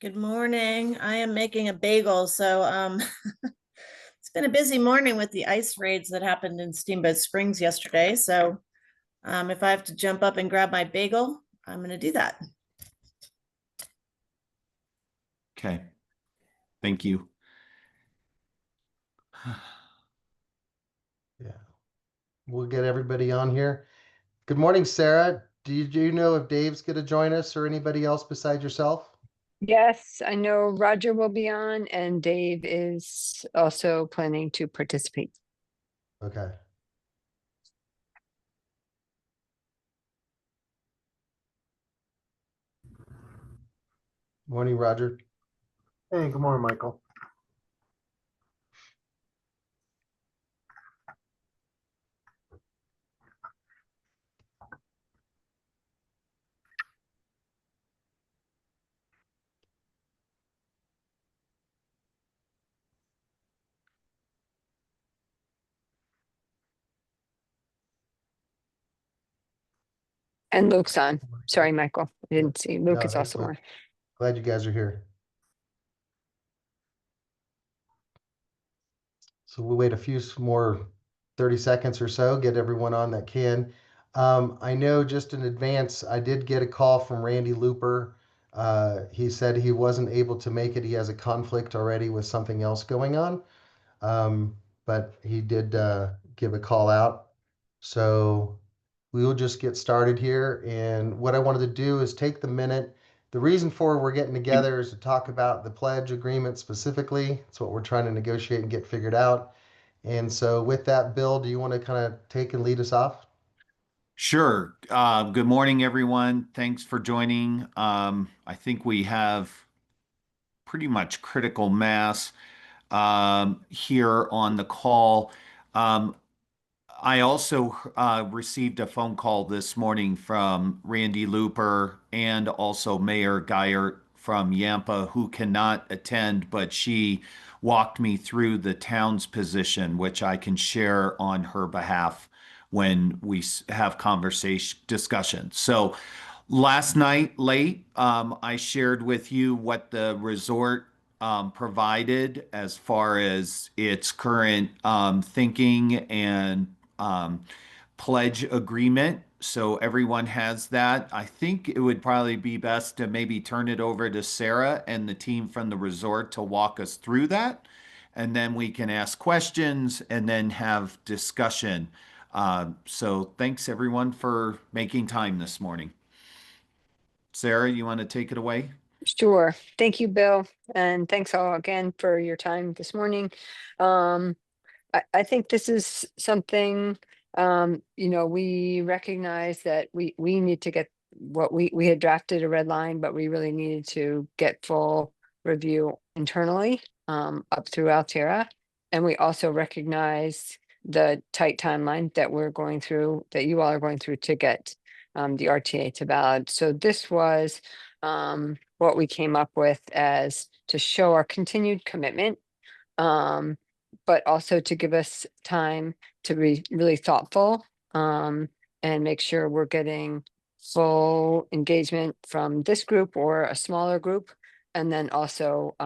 Good morning. I am making a bagel. It's been a busy morning with the ice raids that happened in Steamboat Springs yesterday. If I have to jump up and grab my bagel, I'm going to do that. Okay. Thank you. Yeah, we'll get everybody on here. Good morning, Sarah. Do you know if Dave's going to join us or anybody else besides yourself? Yes, I know Roger will be on and Dave is also planning to participate. Okay. Morning, Roger. Hey, good morning, Michael. And Luke's on. Sorry, Michael. I didn't see. Luke No, is also on. excellent. Glad you guys are here. So we'll wait a few more 30 seconds or so, get everyone on that can. I know just in advance, I did get a call from Randy Looper. He said he wasn't able to make it. He has a conflict already with something else going on. But he did give a call out. So we will just get started here. And what I wanted to do is take the minute. The reason for we're getting together is to talk about the pledge agreement specifically. It's what we're trying to negotiate and get figured out. And so with that, Bill, do you want to kind of take and lead us off? Sure. Good morning, everyone. Thanks for joining. I think we have pretty much critical mass here on the call. I also received a phone call this morning from Randy Looper and also Mayor Geiert from Yampa, who cannot attend, but she walked me through the town's position, which I can share on her behalf when we have discussion. So last night late, I shared with you what the resort provided as far as its current thinking and pledge agreement. So everyone has that. I think it would probably be best to maybe turn it over to Sarah and the team from the resort to walk us through that. And then we can ask questions and then have discussion. So thanks everyone for making time this morning. Sarah, you want to take it away? Sure. Thank you, Bill. And thanks all again for your time this morning. I think this is something, we recognize that we need to get what we had drafted a red line, but we really needed to get full review internally up through Altera. And we also recognize the tight timeline that we're going through, that you all are going through to get the RTA to ballot. So this was what we came up with as to show our continued commitment, but also to give us time to be really thoughtful and make sure we're getting full engagement from this group or a smaller group, and then also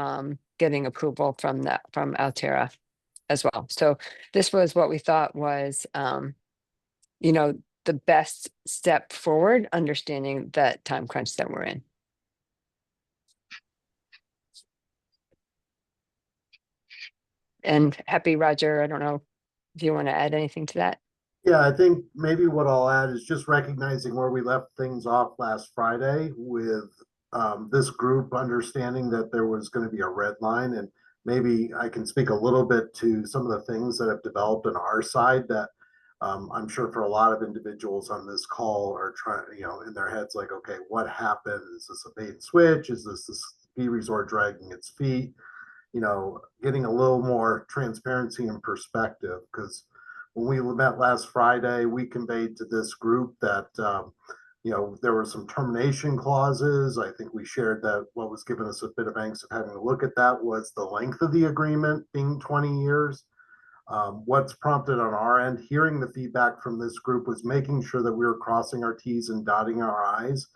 getting approval from Altera as well. So this was what we thought was, the best step forward, understanding that time crunch that we're in. And happy, Roger, I don't know if you want to add anything to that. Yeah, I think maybe what I'll add is just recognizing where we left things off last Friday with this group understanding that there was going to be a red line, and maybe I can speak a little bit to some of the things that have developed on our side that I'm sure for a lot of individuals on this call are trying, in their heads, like, okay, what happened? Is this a bait and switch? Is this the ski resort dragging its feet? Getting a little more transparency and perspective, because when we met last Friday, we conveyed to this group that, there were some termination clauses. I think we shared that what was giving us a bit of angst of having to look at that was the length of the agreement being 20 years. What's prompted on our end, hearing the feedback from this group, was making sure that we were crossing our T's and dotting our I's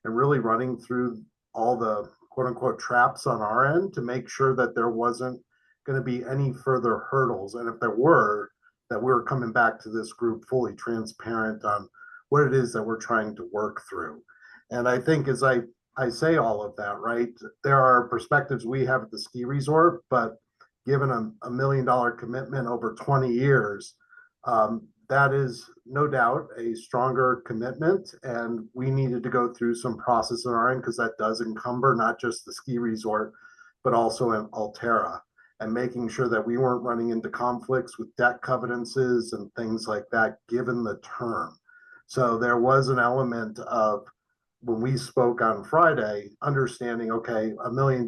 and really running through all the quote unquote traps on our end to make sure that there wasn't going to be any further hurdles. And if there were, that we were coming back to this group fully transparent on what it is that we're trying to work through. And I think as I say all of that, right, there are perspectives we have at the ski resort, but given a $1 million commitment over 20 years, that is no doubt a stronger commitment. And we needed to go through some process on our end because that does encumber not just the ski resort, but also in Altera, and making sure that we weren't running into conflicts with debt covenances and things like that, given the term. So there was an element of, when we spoke on Friday, understanding, okay, $1 million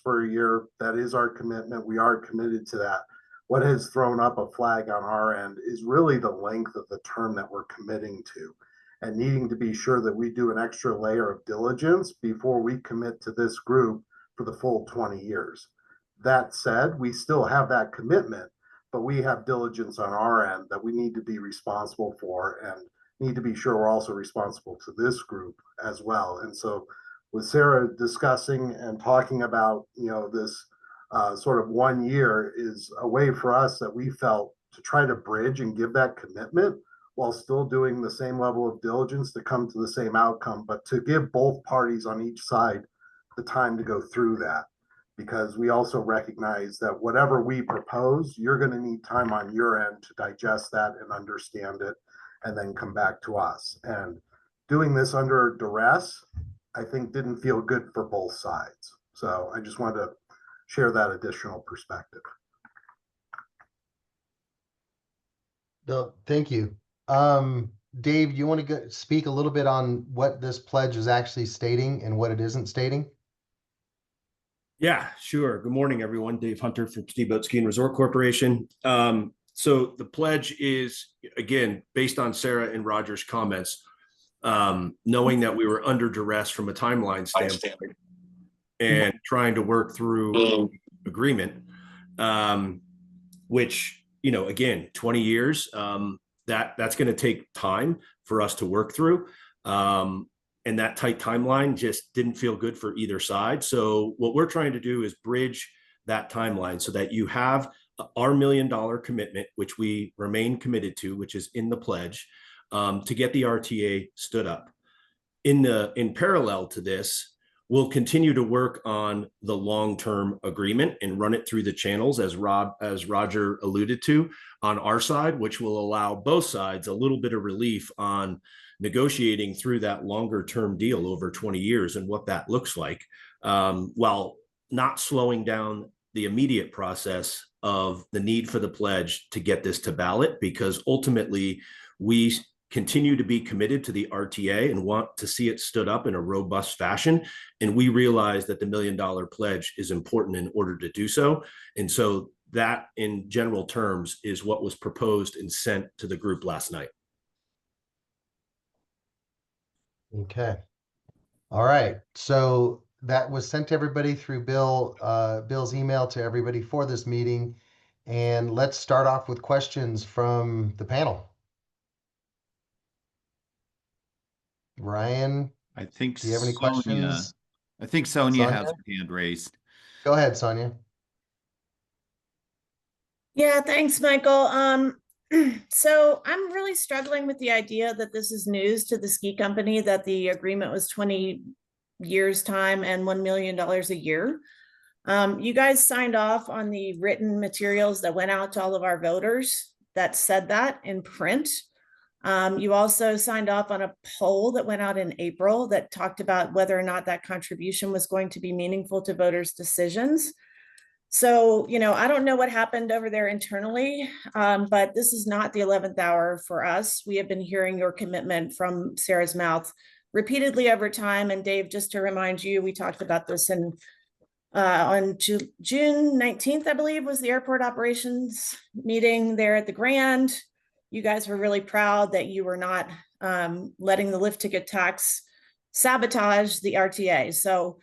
for a year, that is our commitment. We are committed to that. What has thrown up a flag on our end is really the length of the term that we're committing to, and needing to be sure that we do an extra layer of diligence before we commit to this group for the full 20 years. That said, we still have that commitment, but we have diligence on our end that we need to be responsible for, and need to be sure we're also responsible to this group as well. And so with Sarah discussing and talking about, this sort of 1 year is a way for us that we felt to try to bridge and give that commitment while still doing the same level of diligence to come to the same outcome, but to give both parties on each side the time to go through that. Because we also recognize that whatever we propose, you're going to need time on your end to digest that and understand it, and then come back to us. And doing this under duress, I think, didn't feel good for both sides. So I just wanted to share that additional perspective. No, thank you. Dave, you want to speak a little bit on what this pledge is actually stating and what it isn't stating? Yeah, sure. Good morning, everyone. Dave Hunter from Steamboat Ski and Resort Corporation. So the pledge is, again, based on Sarah and Roger's comments, knowing that we were under duress from a timeline standpoint and trying to work through agreement, which, again, 20 years, that's going to take time for us to work through. And that tight timeline just didn't feel good for either side. So what we're trying to do is bridge that timeline so that you have our $1 million commitment, which we remain committed to, which is in the pledge, to get the RTA stood up. In parallel to this, we'll continue to work on the long-term agreement and run it through the channels, as Roger alluded to, on our side, which will allow both sides a little bit of relief on negotiating through that longer term deal over 20 years and what that looks like, while not slowing down the immediate process of the need for the pledge to get this to ballot, because ultimately we continue to be committed to the RTA and want to see it stood up in a robust fashion. And we realize that the $1 million pledge is important in order to do so. And so that, in general terms, is what was proposed and sent to the group last night. Okay. All right. So that was sent to everybody through Bill's email to everybody for this meeting. And let's start off with questions from the panel. Ryan, I think do you have any questions? I think Sonia Sonia? has her hand raised. Go ahead, Sonia. Yeah, thanks, Michael. So I'm really struggling with the idea that this is news to the ski company, that the agreement was 20 years time and $1 million a year. You guys signed off on the written materials that went out to all of our voters that said that in print. You also signed off on a poll that went out in April that talked about whether or not that contribution was going to be meaningful to voters' decisions. So, I don't know what happened over there internally, but this is not the 11th hour for us. We have been hearing your commitment from Sarah's mouth repeatedly over time. And Dave, just to remind you, we talked about this on June 19th, I believe, was the airport operations meeting there at the Grand. You guys were really proud that you were not letting the lift ticket tax sabotage the RTA. So,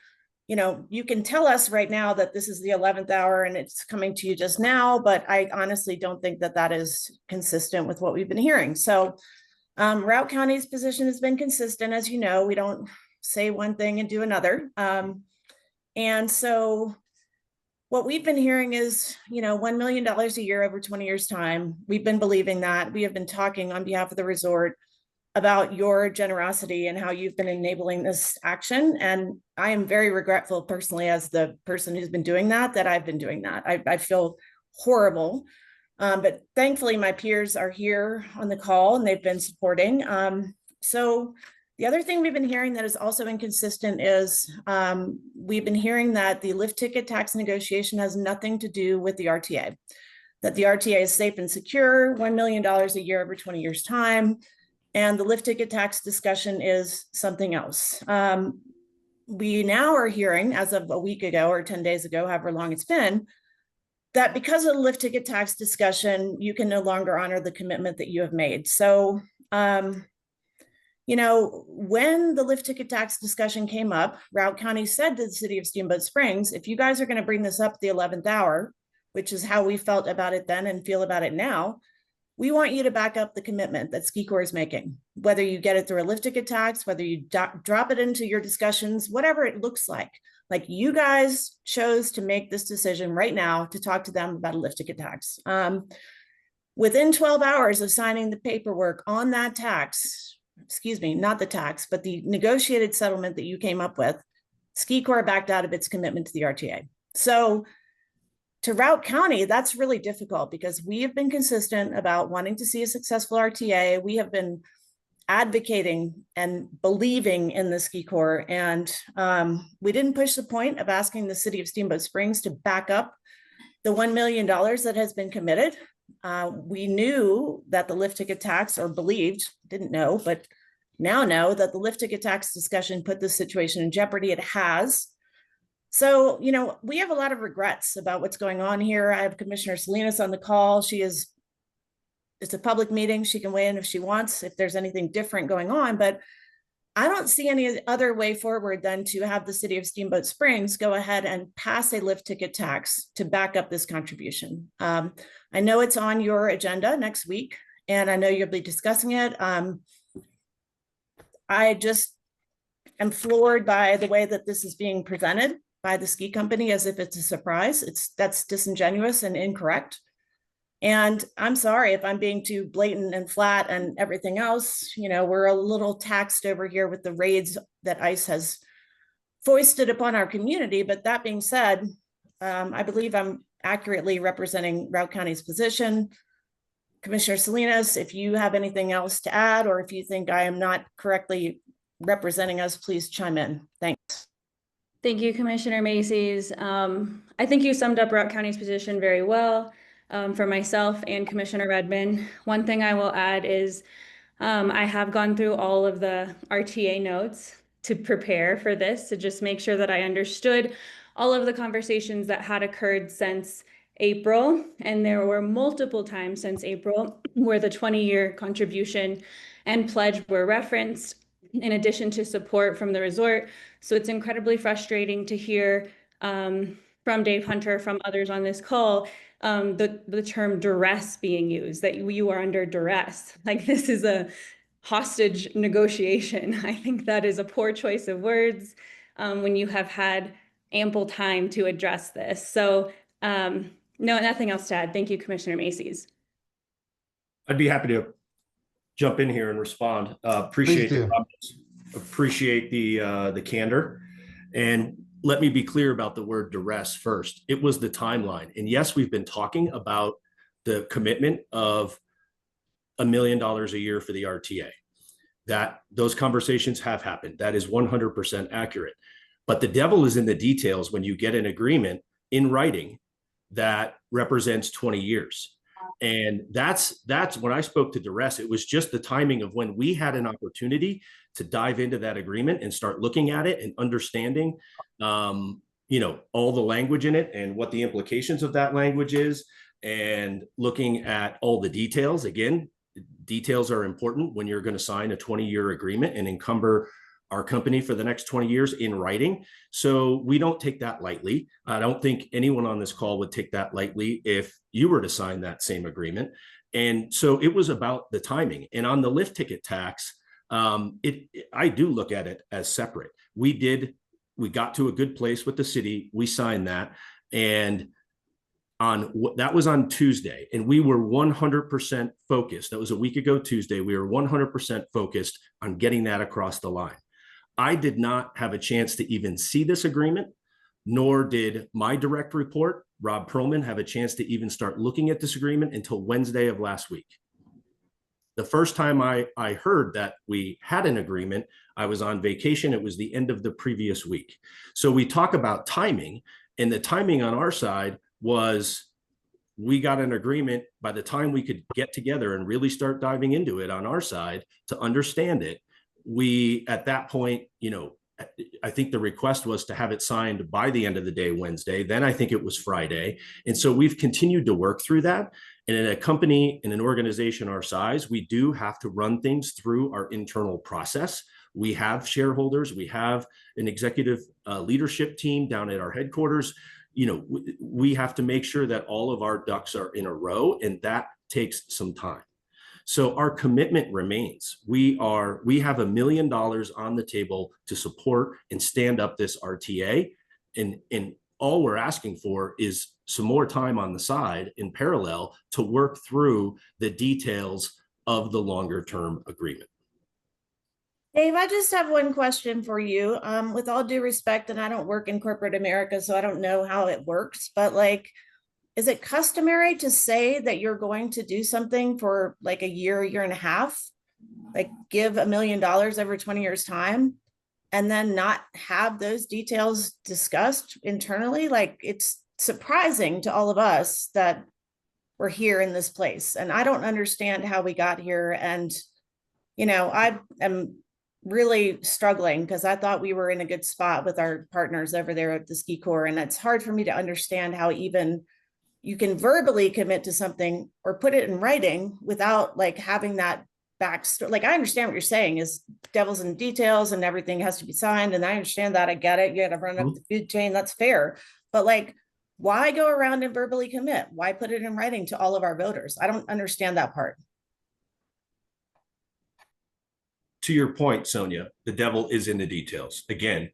you can tell us right now that this is the 11th hour and it's coming to you just now, but I honestly don't think that that is consistent with what we've been hearing. So Routt County's position has been consistent. As you know, we don't say one thing and do another. And so what we've been hearing is, $1 million a year over 20 years time. We've been believing that. We have been talking on behalf of the resort about your generosity and how you've been enabling this action. And I am very regretful personally, as the person who's been doing that I've been doing that. I feel horrible. But thankfully my peers are here on the call and they've been supporting. So the other thing we've been hearing that is also inconsistent is we've been hearing that the lift ticket tax negotiation has nothing to do with the RTA, that the RTA is safe and secure, $1 million a year over 20 years time. And the lift ticket tax discussion is something else. We now are hearing, as of a week ago or 10 days ago, however long it's been, that because of the lift ticket tax discussion, you can no longer honor the commitment that you have made. So, when the lift ticket tax discussion came up, Routt County said to the city of Steamboat Springs, if you guys are going to bring this up at the 11th hour, which is how we felt about it then and feel about it now, we want you to back up the commitment that Ski Corps is making, whether you get it through a lift ticket tax, whether you drop it into your discussions, whatever it looks like. Like, you guys chose to make this decision right now to talk to them about a lift ticket tax. Within 12 hours of signing the paperwork on that tax, excuse me, not the tax, but the negotiated settlement that you came up with, Ski Corps backed out of its commitment to the RTA. So to Routt County, that's really difficult because we have been consistent about wanting to see a successful RTA. We have been advocating and believing in the Ski Corps. And we didn't push the point of asking the city of Steamboat Springs to back up the $1 million that has been committed. We knew that the lift ticket tax, or believed, didn't know, but now know that the lift ticket tax discussion put this situation in jeopardy. It has. So, we have a lot of regrets about what's going on here. I have Commissioner Salinas on the call. It's a public meeting. She can weigh in if she wants, if there's anything different going on, but I don't see any other way forward than to have the city of Steamboat Springs go ahead and pass a lift ticket tax to back up this contribution. I know it's on your agenda next week, and I know you'll be discussing it. I just am floored by the way that this is being presented by the ski company as if it's a surprise. That's disingenuous and incorrect. And I'm sorry if I'm being too blatant and flat and everything else. We're a little taxed over here with the raids that ICE has foisted upon our community. But that being said, I believe I'm accurately representing Routt County's position. Commissioner Salinas, if you have anything else to add, or if you think I am not correctly representing us, please chime in. Thanks. Thank you, Commissioner Macy's. I think you summed up Routt County's position very well for myself and Commissioner Redmond. One thing I will add is I have gone through all of the RTA notes to prepare for this, to just make sure that I understood all of the conversations that had occurred since April. And there were multiple times since April where the 20-year contribution and pledge were referenced, in addition to support from the resort. So it's incredibly frustrating to hear from Dave Hunter, from others on this call, the term duress being used, that you are under duress. Like, this is a hostage negotiation. I think that is a poor choice of words when you have had ample time to address this. So no, nothing else to add. Thank you, Commissioner Macy's. I'd be happy to jump in here and respond. Appreciate the comments. Appreciate the candor. And let me be clear about the word duress first. It was the timeline. And yes, we've been talking about the commitment of $1 million a year for the RTA. That those conversations have happened. That is 100% accurate. But the devil is in the details when you get an agreement in writing that represents 20 years. And that's when I spoke to duress, it was just the timing of when we had an opportunity to dive into that agreement and start looking at it and understanding, all the language in it and what the implications of that language is, and looking at all the details. Again, details are important when you're going to sign a 20-year agreement and encumber our company for the next 20 years in writing. So we don't take that lightly. I don't think anyone on this call would take that lightly if you were to sign that same agreement. And so it was about the timing. And on the lift ticket tax, I do look at it as separate. We did we got to a good place with the city. We signed that. And that was on Tuesday, and we were 100% focused. That was a week ago Tuesday. We were 100% focused on getting that across the line. I did not have a chance to even see this agreement, nor did my direct report, Rob Perlman, have a chance to even start looking at this agreement until Wednesday of last week. The first time I heard that we had an agreement, I was on vacation. It was the end of the previous week. So we talk about timing, and the timing on our side was we got an agreement by the time we could get together and really start diving into it on our side to understand it. We, at that point, you know, I think the request was to have it signed by the end of the day, Wednesday. Then I think it was Friday. And so we've continued to work through that. And in a company, in an organization our size, we do have to run things through our internal process. We have shareholders, we have an executive leadership team down at our headquarters. You know, we have to make sure that all of our ducks are in a row, and that takes some time. So our commitment remains. We have $1 million on the table to support and stand up this RTA. And all we're asking for is some more time on the side in parallel to work through the details of the longer term agreement. Dave, I just have one question for you. With all due respect, and I don't work in corporate America, so I don't know how it works, but like, is it customary to say that you're going to do something for like a year and a half, like give $1 million over 20 years time, and then not have those details discussed internally? Like, it's surprising to all of us that we're here in this place. And I don't understand how we got here. And, you know, I am really struggling because I thought we were in a good spot with our partners over there at the Ski Corps. And it's hard for me to understand how even you can verbally commit to something or put it in writing without like having that backstory. Like, I understand what you're saying is devil's in details and everything has to be signed. And I understand that. I get it. You got to run up the food chain. That's fair. But like, why go around and verbally commit? Why put it in writing to all of our voters? I don't understand that part. To your point, Sonia, the devil is in the details. Again,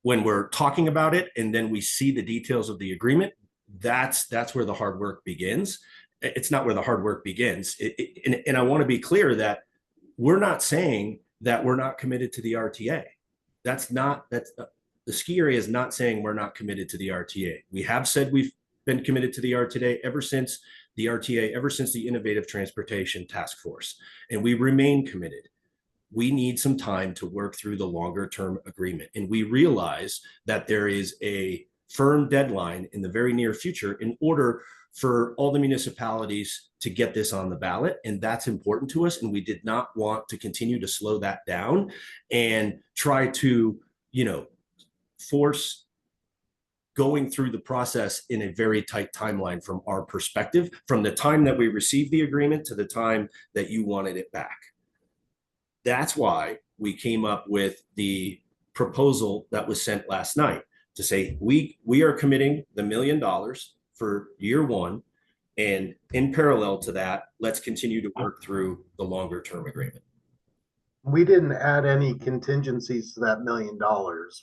when we're talking about it and then we see the details of the agreement, that's where the hard work begins. It's not where the hard work begins. And I want to be clear that we're not saying that we're not committed to the RTA. The ski area is not saying we're not committed to the RTA. We have said we've been committed to the RTA ever since the Innovative Transportation Task Force, and we remain committed. We need some time to work through the longer term agreement. And we realize that there is a firm deadline in the very near future in order for all the municipalities to get this on the ballot. And that's important to us. And we did not want to continue to slow that down and try to, you know, force going through the process in a very tight timeline from our perspective, from the time that we received the agreement to the time that you wanted it back. That's why we came up with the proposal that was sent last night to say we are committing the $1 million for year one, and in parallel to that, let's continue to work through the longer term agreement. We didn't add any contingencies to that $1 million.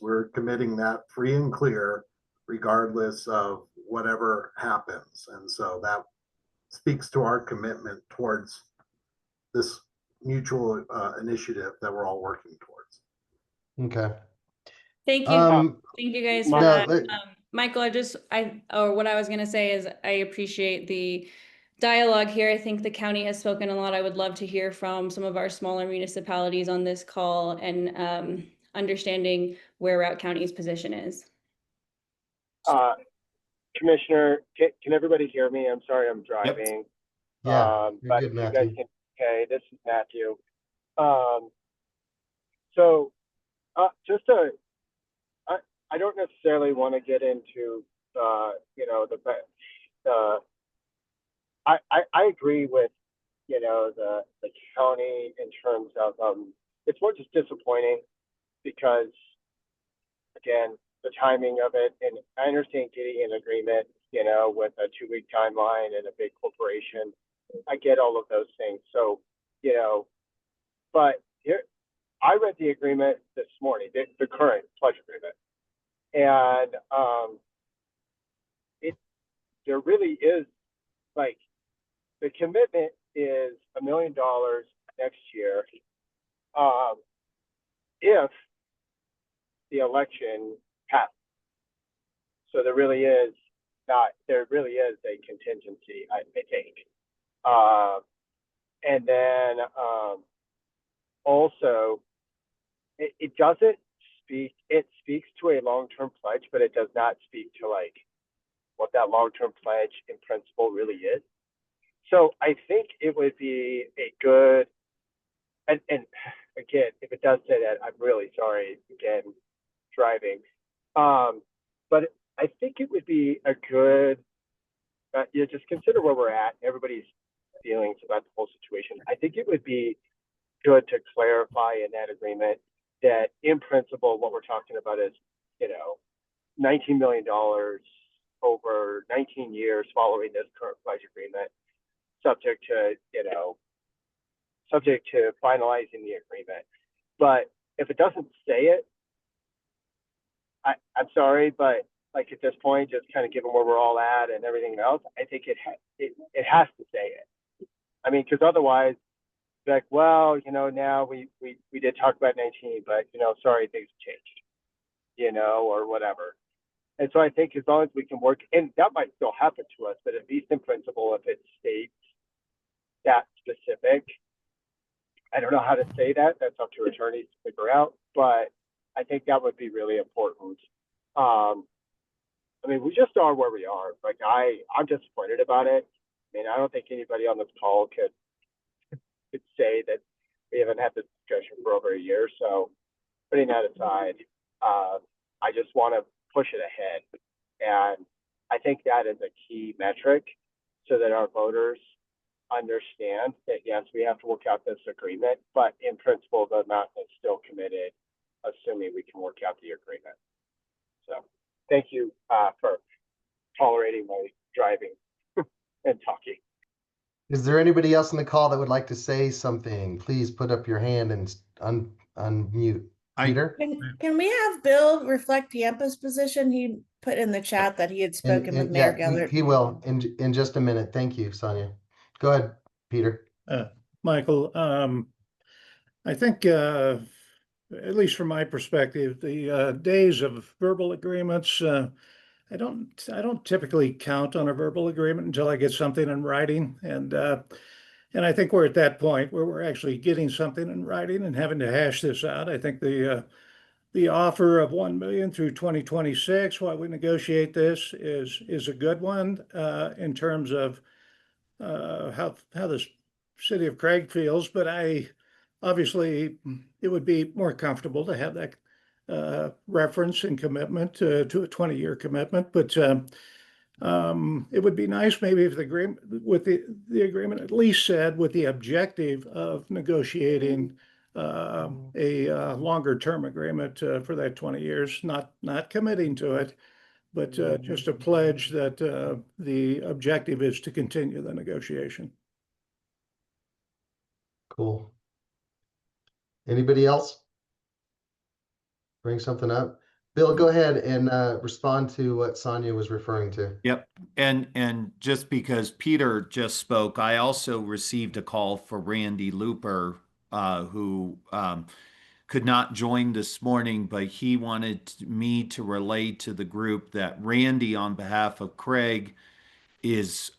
We're committing that free and clear, regardless of whatever happens. And so that speaks to our commitment towards this mutual initiative that we're all working towards. Okay. Thank you. Thank you guys for no, that. Michael, what I was going to say is I appreciate the dialogue here. I think the county has spoken a lot. I would love to hear from some of our smaller municipalities on this call and understanding where Routt County's position is. Commissioner, can everybody hear me? I'm sorry, I'm driving. Yep. Yeah, but good, you Matthew. guys can, okay, this is Matthew. I don't necessarily want to get into, I agree with, the county in terms of, it's more just disappointing because, again, the timing of it, and I understand getting an agreement, with a 2-week timeline and a big corporation. I get all of those things. So, but I read the agreement this morning, the current pledge agreement, and there really is, like, the commitment is $1 million next year, if the election passes. So there really is a contingency, I think. And then also, it doesn't speak, it speaks to a long-term pledge, but it does not speak to, like, what that long-term pledge in principle really is. So I think it would be a good, and again, if it does say that, I'm really sorry, again, driving. But I think it would be a good, just consider where we're at, everybody's feelings about the whole situation. I think it would be good to clarify in that agreement that in principle, what we're talking about is, $19 million over 19 years following this current pledge agreement, subject to finalizing the agreement. But if it doesn't say it, I'm sorry, but like at this point, just kind of given where we're all at and everything else, I think it has to say it. I mean, because otherwise, like, well, now we did talk about 19, but sorry, things have changed, or whatever. And so I think as long as we can work, and that might still happen to us, but at least in principle, if it states that specific, I don't know how to say that. That's up to attorneys to figure out, but I think that would be really important. I mean, we just are where we are. Like, I'm disappointed about it. I mean, I don't think anybody on this call could say that we haven't had this discussion for over a year. So putting that aside, I just want to push it ahead. And I think that is a key metric so that our voters understand that, yes, we have to work out this agreement, but in principle, the amount is still committed, assuming we can work out the agreement. So thank you for tolerating my driving and talking. Is there anybody else on the call that would like to say something? Please put up your hand and unmute. Peter? Can we have Bill reflect Yampa's position? He put in the chat that he had spoken with Mayor Gellert. He will in just a minute. Thank you, Sonia. Go ahead, Peter. Michael, I think, at least from my perspective, the days of verbal agreements, I don't typically count on a verbal agreement until I get something in writing, and I think we're at that point where we're actually getting something in writing and having to hash this out. I think the offer of 1 million through 2026 while we negotiate this is a good one in terms of how the city of Craig feels, but obviously it would be more comfortable to have that reference and commitment to a 20-year commitment. But it would be nice maybe if the agreement at least said with the objective of negotiating a longer term agreement for that 20 years, not committing to it, but just a pledge that the objective is to continue the negotiation. Cool. Anybody else? Bring something up. Bill, go ahead and respond to what Sonia was referring to. Yep. And just because Peter just spoke, I also received a call for Randy Looper, who could not join this morning, but he wanted me to relay to the group that Randy, on behalf of Craig, is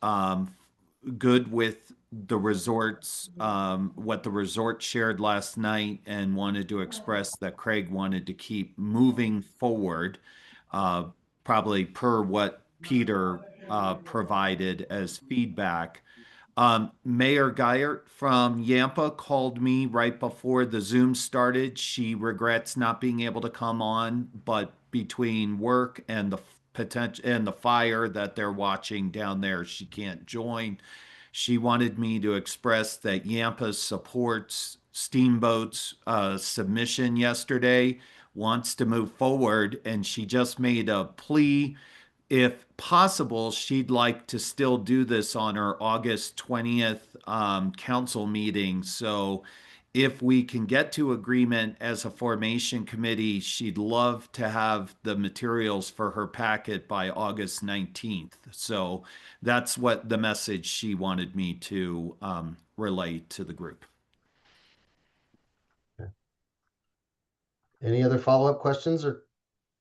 good with the resorts, what the resort shared last night, and wanted to express that Craig wanted to keep moving forward, probably per what Peter provided as feedback. Mayor Geiert from Yampa called me right before the Zoom started. She regrets not being able to come on, but between work and the potential and the fire that they're watching down there, she can't join. She wanted me to express that Yampa supports Steamboat's submission yesterday, wants to move forward, and she just made a plea. If possible, she'd like to still do this on her August 20th council meeting. So if we can get to agreement as a formation committee, she'd love to have the materials for her packet by August 19th. So that's what the message she wanted me to relay to the group. Any other follow-up questions or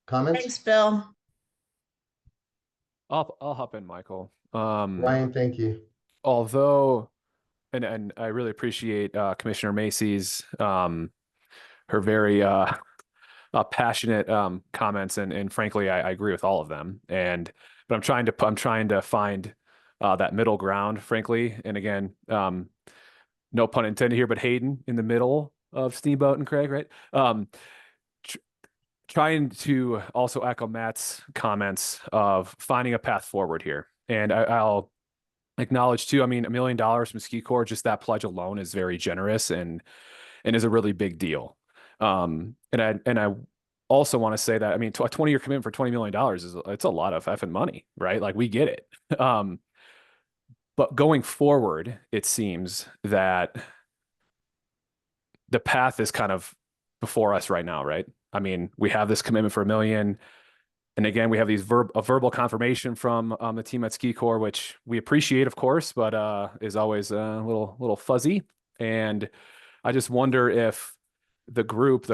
comments? Thanks, Bill. I'll hop in, Michael. Ryan, thank you. Although, and I really appreciate Commissioner Macy's her very passionate comments, and frankly, I agree with all of them. But I'm trying to find that middle ground, frankly. And again, no pun intended here, but Hayden in the middle of Steamboat and Craig, right? Trying to also echo Matt's comments of finding a path forward here. And I'll acknowledge too, I mean, $1 million from Ski Corps, just that pledge alone is very generous and is a really big deal. And I also want to say that, I mean, a 20-year commitment for $20 million it's a lot of effing money, right? Like, we get it. But going forward, it seems that the path is kind of before us right now, right? I mean, we have this commitment for $1 million. And again, we have a verbal confirmation from the team at Ski Corps, which we appreciate, of course, but is always a little fuzzy. And I just wonder if the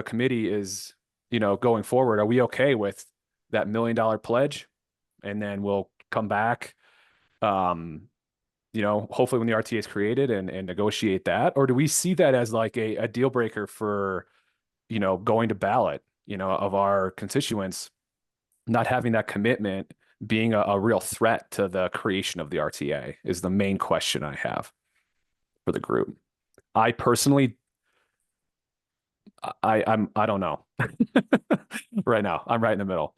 committee is, going forward, are we okay with that $1 million pledge? And then we'll come back, hopefully when the RTA is created and negotiate that, or do we see that as like a deal breaker for, going to ballot, of our constituents, not having that commitment being a real threat to the creation of the RTA is the main question I have for the group. I personally, I don't know right now. I'm right in the middle.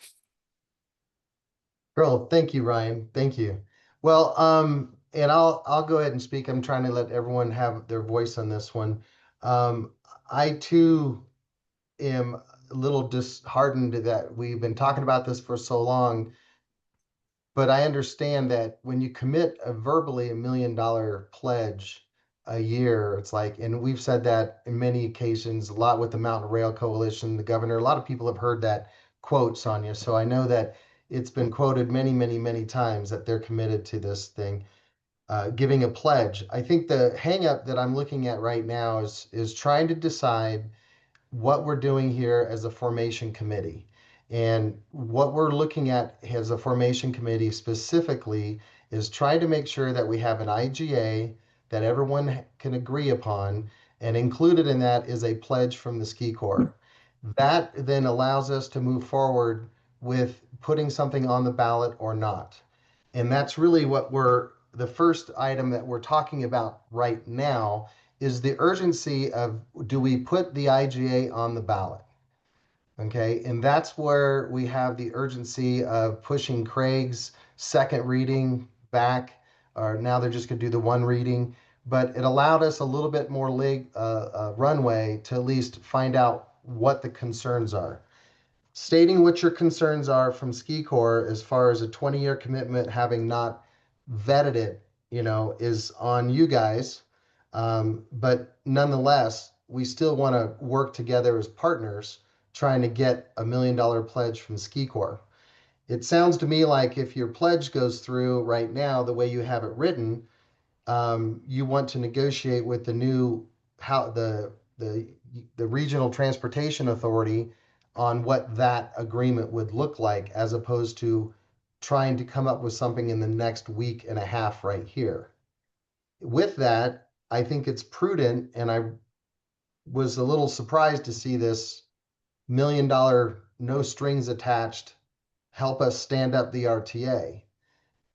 Girl, thank you, Ryan. Thank you. Well, and I'll go ahead and speak. I'm trying to let everyone have their voice on this one. I too am a little disheartened that we've been talking about this for so long, but I understand that when you commit verbally $1 million pledge a year, it's like, and we've said that in many occasions, a lot with the Mountain Rail Coalition, the governor, a lot of people have heard that quote, Sonia. So I know that it's been quoted many, many, many times that they're committed to this thing, giving a pledge. I think the hang up that I'm looking at right now is trying to decide what we're doing here as a formation committee. And what we're looking at as a formation committee specifically is trying to make sure that we have an IGA that everyone can agree upon, and included in that is a pledge from the Ski Corps. That then allows us to move forward with putting something on the ballot or not. And that's really what the first item that we're talking about right now is the urgency of, do we put the IGA on the ballot? Okay, and that's where we have the urgency of pushing Craig's second reading back, or now they're just going to do the one reading. But it allowed us a little bit more runway to at least find out what the concerns are. Stating what your concerns are from Ski Corps as far as a 20-year commitment, having not vetted it, is on you guys. But nonetheless, we still want to work together as partners, trying to get $1 million pledge from Ski Corps. It sounds to me like if your pledge goes through right now, the way you have it written, you want to negotiate with the Regional Transportation Authority on what that agreement would look like, as opposed to trying to come up with something in the next week and a half right here. With that, I think it's prudent, and I was a little surprised to see this $1 million, no strings attached, help us stand up the RTA.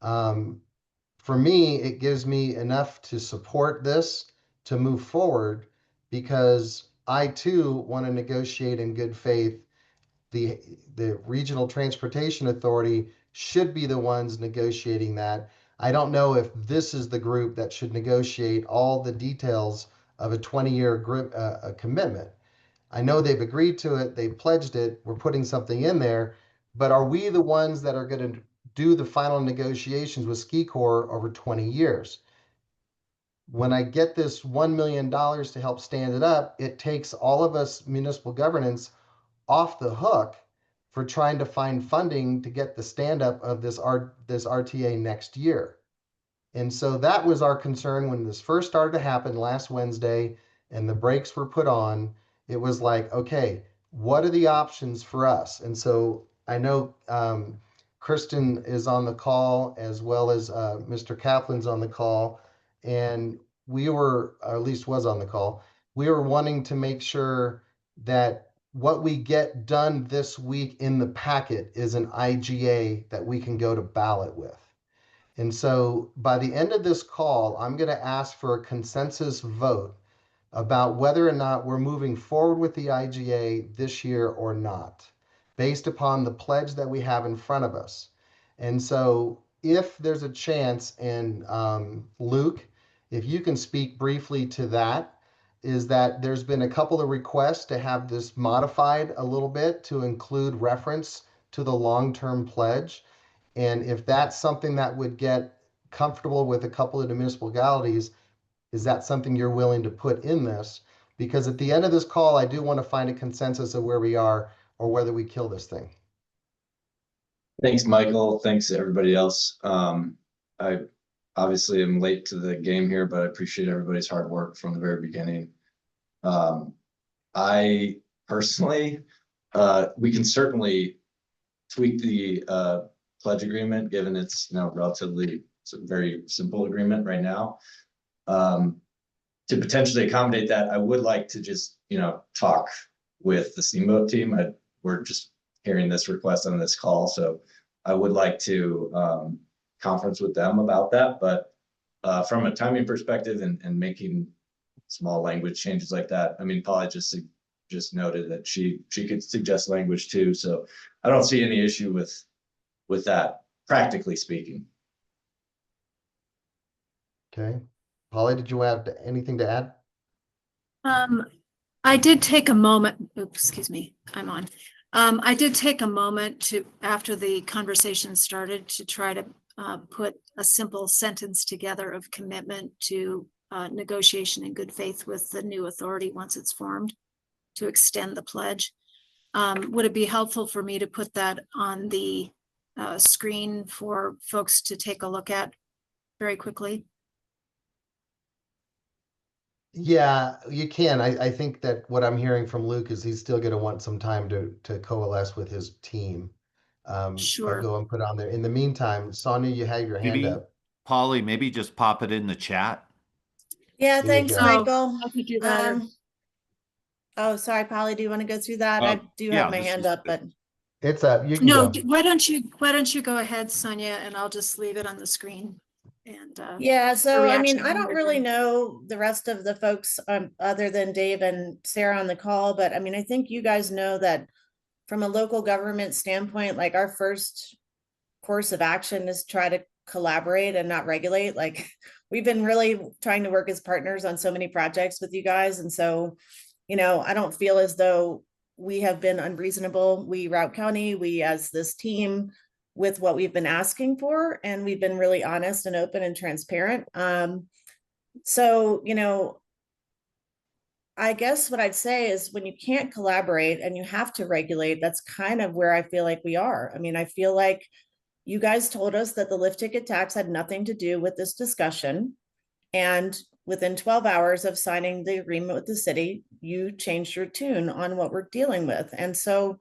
For me, it gives me enough to support this, to move forward, because I too want to negotiate in good faith. The Regional Transportation Authority should be the ones negotiating that. I don't know if this is the group that should negotiate all the details of a 20-year commitment. I know they've agreed to it, they've pledged it, we're putting something in there, but are we the ones that are going to do the final negotiations with Ski Corps over 20 years? when I get this $1 million to help stand it up, it takes all of us municipal governance off the hook for trying to find funding to get the stand up of this RTA next year. And so that was our concern when this first started to happen last Wednesday and the brakes were put on. It was like, okay, what are the options for us? And so I know Kristen is on the call as well as Mr. Kaplan's on the call. And we were, or at least was on the call, we were wanting to make sure that what we get done this week in the packet is an IGA that we can go to ballot with. And so by the end of this call, I'm going to ask for a consensus vote about whether or not we're moving forward with the IGA this year or not, based upon the pledge that we have in front of us. And so if there's a chance, and Luke, if you can speak briefly to that, is that there's been a couple of requests to have this modified a little bit to include reference to the long-term pledge. And if that's something that would get comfortable with a couple of the municipalities, is that something you're willing to put in this? Because at the end of this call, I do want to find a consensus of where we are or whether we kill this thing. Thanks, Michael. Thanks to everybody else. I obviously am late to the game here, but I appreciate everybody's hard work from the very beginning. I personally, we can certainly tweak the pledge agreement, given it's relatively a very simple agreement right now. To potentially accommodate that, I would like to just talk with the Steamboat team. We're just hearing this request on this call, so I would like to conference with them about that. But from a timing perspective and making small language changes like that, I mean, Paula just noted that she could suggest language too, so I don't see any issue with that, practically speaking. Okay. Polly, did you have anything to add? I did take a moment, excuse me, I'm on. I did take a moment to, after the conversation started, to try to put a simple sentence together of commitment to negotiation in good faith with the new authority once it's formed to extend the pledge. Would it be helpful for me to put that on the screen for folks to take a look at very quickly? Yeah, you can. I think that what I'm hearing from Luke is he's still going to want some time to coalesce with his team. Sure. I'll go and put on there. In the meantime, Sonia, you have your hand up. Polly, maybe just pop it in the chat. Yeah, There you thanks, go. Michael. I could do that. Oh, sorry, Polly, do you want to go through that? I do yeah, have my this hand is up, good. but It's up. You can No, go. why don't you go ahead, Sonia, and I'll just leave it on the screen. And yeah, so I mean, reaction I don't when really you're know the rest of the folks other than Dave and Sarah on the call, but I mean, I think you guys know that from a local government standpoint, like our first course of action is try to collaborate and not regulate. Like we've been really trying to work as partners on so many projects with you guys. And so, I don't feel as though we have been unreasonable. We, Routt County, we as this team, with what we've been asking for, and we've been really honest and open and transparent. So, I guess what I'd say is when you can't collaborate and you have to regulate, that's kind of where I feel like we are. I mean, I feel like you guys told us that the lift ticket tax had nothing to do with this discussion. And within 12 hours of signing the agreement with the city, you changed your tune on what we're dealing with. And so,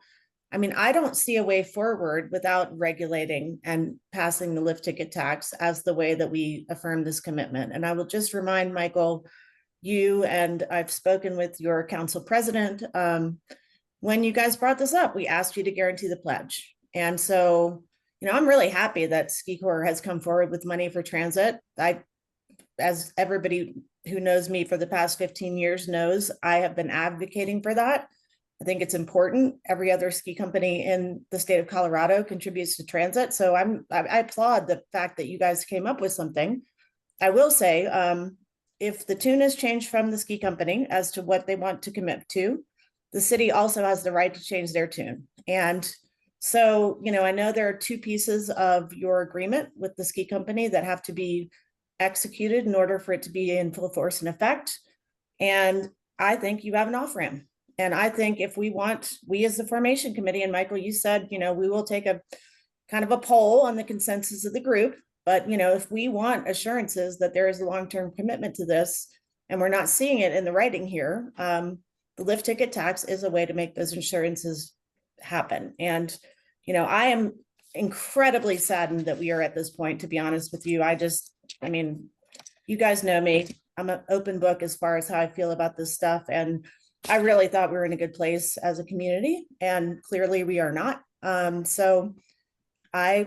I mean, I don't see a way forward without regulating and passing the lift ticket tax as the way that we affirm this commitment. And I will just remind Michael, you and I've spoken with your council president. When you guys brought this up, we asked you to guarantee the pledge. And so, I'm really happy that Ski Corps has come forward with money for transit. As everybody who knows me for the past 15 years knows, I have been advocating for that. I think it's important. Every other ski company in the state of Colorado contributes to transit. So I applaud the fact that you guys came up with something. I will say, if the tune has changed from the ski company as to what they want to commit to, the city also has the right to change their tune. And so, I know there are two pieces of your agreement with the ski company that have to be executed in order for it to be in full force and effect. And I think you have an off ramp. And I think if we as the formation committee, and Michael, you said, we will take a kind of a poll on the consensus of the group. But, if we want assurances that there is a long-term commitment to this, and we're not seeing it in the writing here, the lift ticket tax is a way to make those assurances happen. And, I am incredibly saddened that we are at this point, to be honest with you. You guys know me. I'm an open book as far as how I feel about this stuff. And I really thought we were in a good place as a community, and clearly we are not. So I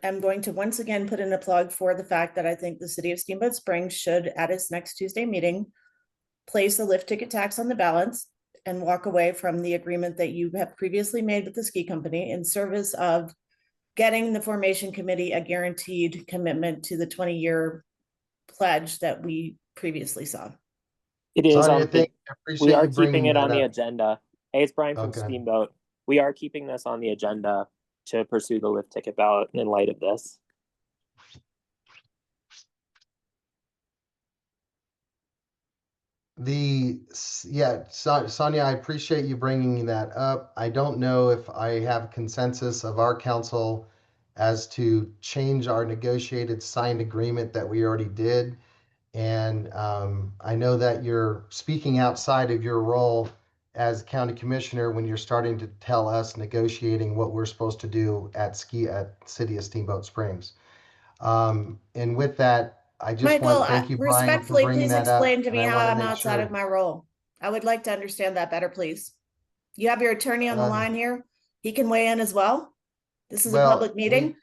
am going to once again put in a plug for the fact that I think the city of Steamboat Springs should, at its next Tuesday meeting, place the lift ticket tax on the balance and walk away from the agreement that you have previously made with the ski company in service of getting the formation committee a guaranteed commitment to the 20-year pledge that we previously saw. It is Sonia, on. I We appreciate are you bringing keeping it that on the up. agenda. Hey, it's Brian from Okay. Steamboat. We are keeping this on the agenda to pursue the lift ticket ballot in light of this. Sonia, I appreciate you bringing that up. I don't know if I have consensus of our council as to change our negotiated signed agreement that we already did. And I know that you're speaking outside of your role as county commissioner when you're starting to tell us negotiating what we're supposed to do at City of Steamboat Springs. And with that, I just Michael, thank you, Brian, for respectfully, bringing please that up. explain to me And I how want to I'm make outside of sure. my role. I would like to understand that better, please. You have your attorney on the line here. He can weigh in as well. This is a public meeting.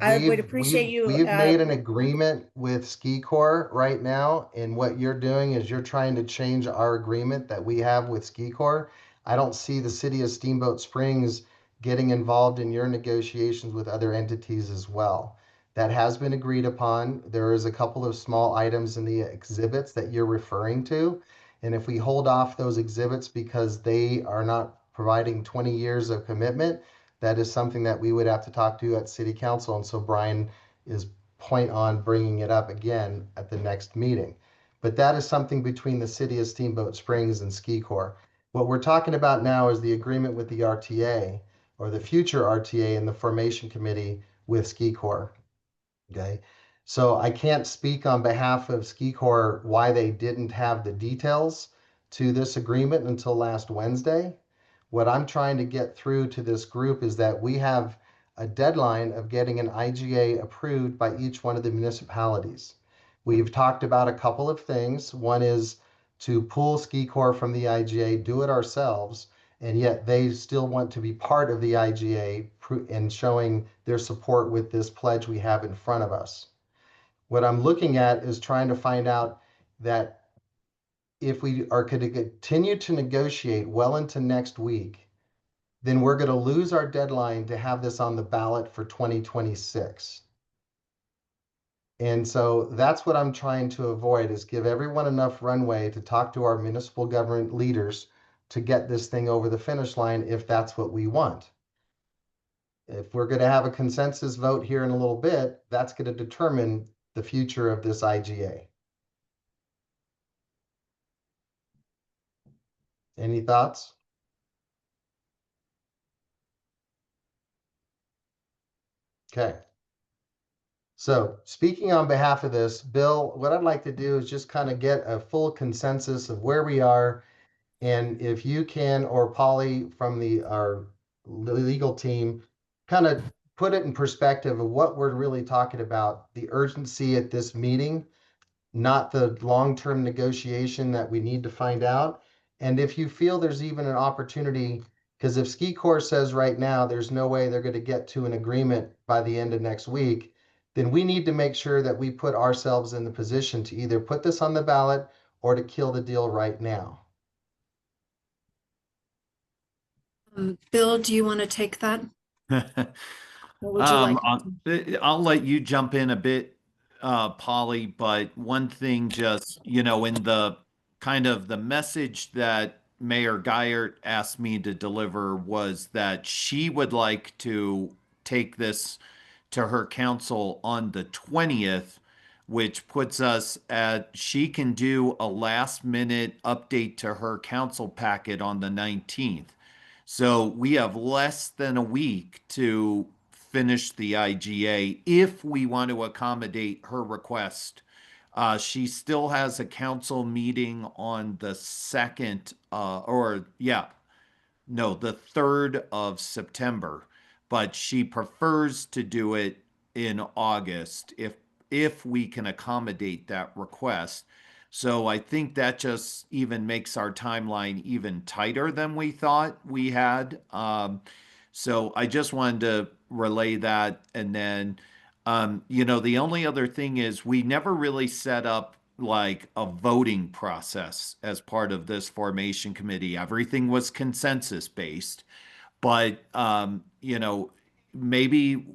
I would appreciate you. We've made an agreement with Ski Corps right now, and what you're doing is you're trying to change our agreement that we have with Ski Corps. I don't see the city of Steamboat Springs getting involved in your negotiations with other entities as well. That has been agreed upon. There is a couple of small items in the exhibits that you're referring to. And if we hold off those exhibits because they are not providing 20 years of commitment, that is something that we would have to talk to at city council. And so Brian is point on bringing it up again at the next meeting. But that is something between the city of Steamboat Springs and Ski Corps. What we're talking about now is the agreement with the RTA, or the future RTA, and the formation committee with Ski Corps. Okay. So I can't speak on behalf of Ski Corps why they didn't have the details to this agreement until last Wednesday. What I'm trying to get through to this group is that we have a deadline of getting an IGA approved by each one of the municipalities. We've talked about a couple of things. One is to pull Ski Corps from the IGA, do it ourselves, and yet they still want to be part of the IGA and showing their support with this pledge we have in front of us. What I'm looking at is trying to find out that if we are going to continue to negotiate well into next week, then we're going to lose our deadline to have this on the ballot for 2026. And so that's what I'm trying to avoid, is give everyone enough runway to talk to our municipal government leaders to get this thing over the finish line if that's what we want. If we're going to have a consensus vote here in a little bit, that's going to determine the future of this IGA. Any thoughts? Okay. So speaking on behalf of this, Bill, what I'd like to do is just kind of get a full consensus of where we are. And if you can, or Polly from our legal team, kind of put it in perspective of what we're really talking about, the urgency at this meeting, not the long-term negotiation that we need to find out. And if you feel there's even an opportunity, because if Ski Corps says right now there's no way they're going to get to an agreement by the end of next week, then we need to make sure that we put ourselves in the position to either put this on the ballot or to kill the deal right now. Bill, do you want to take that? Or would you like I'll let you jump in a bit, Polly, but one thing just, in the kind of the message that Mayor Guyert asked me to deliver was that she would like to take this to her council on the 20th which puts us at, she can do a last minute update to her council packet on the 19th. So we have less than a week to finish the IGA if we want to accommodate her request. She still has a council meeting on the 2nd, the 3rd of September, but she prefers to do it in August if we can accommodate that request. So I think that just even makes our timeline even tighter than we thought we had. So I just wanted to relay that. And then, the only other thing is we never really set up like a voting process as part of this formation committee. Everything was consensus based, but maybe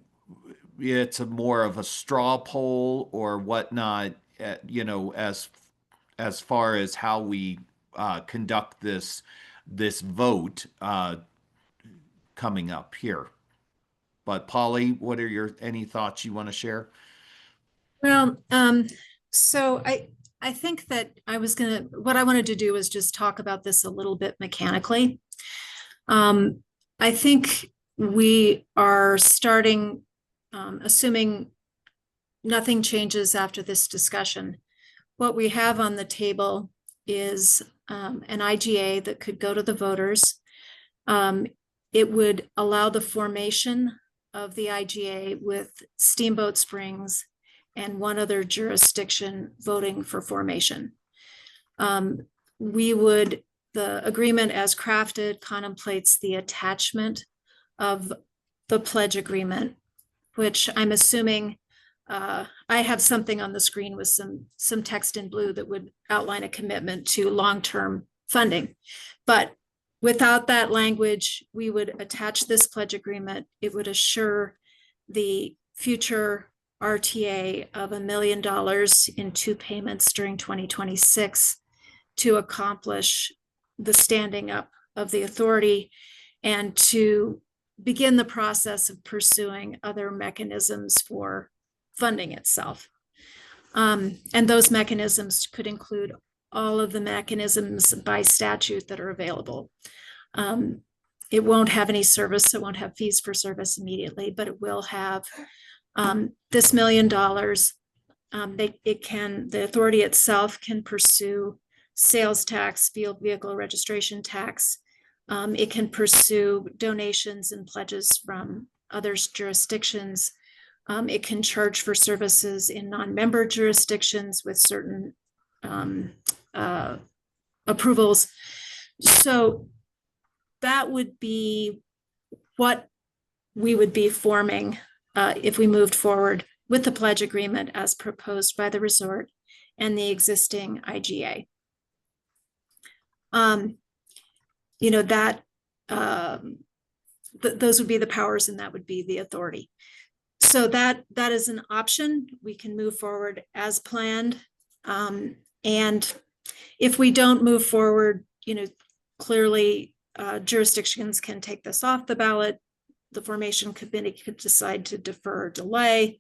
it's more of a straw poll or whatnot, as far as how we conduct this vote coming up here. But Polly, what are any thoughts you want to share? Well, so I think that what I wanted to do was just talk about this a little bit mechanically. I think we are starting, assuming nothing changes after this discussion. What we have on the table is an IGA that could go to the voters. It would allow the formation of the IGA with Steamboat Springs and one other jurisdiction voting for formation. The agreement as crafted contemplates the attachment of the pledge agreement, which I'm assuming, I have something on the screen with some text in blue that would outline a commitment to long-term funding. But without that language, we would attach this pledge agreement. It would assure the future RTA of $1 million in 2 payments during 2026 to accomplish the standing up of the authority and to begin the process of pursuing other mechanisms for funding itself. And those mechanisms could include all of the mechanisms by statute that are available. It won't have any service, it won't have fees for service immediately, but it will have this $1 million. The authority itself can pursue sales tax, field vehicle registration tax. It can pursue donations and pledges from other jurisdictions. It can charge for services in non-member jurisdictions with certain approvals. So that would be what we would be forming if we moved forward with the pledge agreement as proposed by the resort and the existing IGA. Those would be the powers and that would be the authority. So that is an option. We can move forward as planned. And if we don't move forward, clearly jurisdictions can take this off the ballot. The formation committee could decide to defer or delay.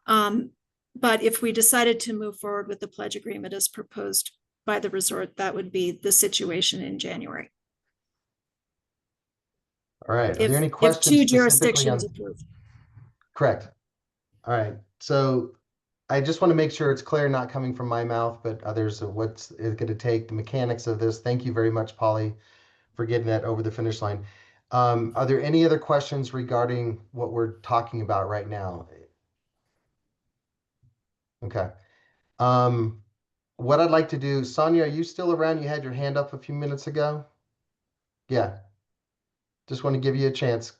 But if we decided to move forward with the pledge agreement as proposed by the resort, that would be the situation in January. All right. Are there any questions? If 2 jurisdictions approve. Correct. All right. So I just want to make sure it's clear, not coming from my mouth, but others, of what's it going to take, the mechanics of this. Thank you very much, Polly, for getting that over the finish line. Are there any other questions regarding what we're talking about right now? Okay. What I'd like to do, Sonia, are you still around? You had your hand up a few minutes ago. Yeah. Just want to give you a chance.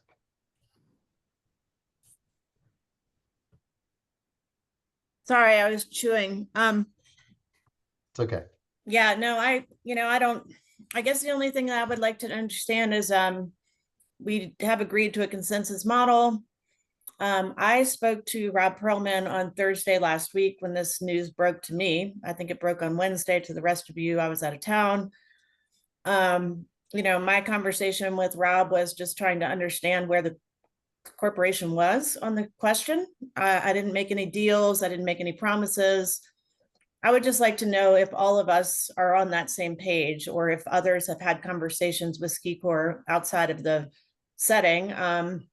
Sorry, I was chewing. It's okay. Yeah, no, I guess the only thing that I would like to understand is we have agreed to a consensus model. I spoke to Rob Perlman on Thursday last week when this news broke to me. I think it broke on Wednesday to the rest of you. I was out of town. My conversation with Rob was just trying to understand where the corporation was on the question. I didn't make any deals. I didn't make any promises. I would just like to know if all of us are on that same page, or if others have had conversations with Ski Corps outside of the setting. I'm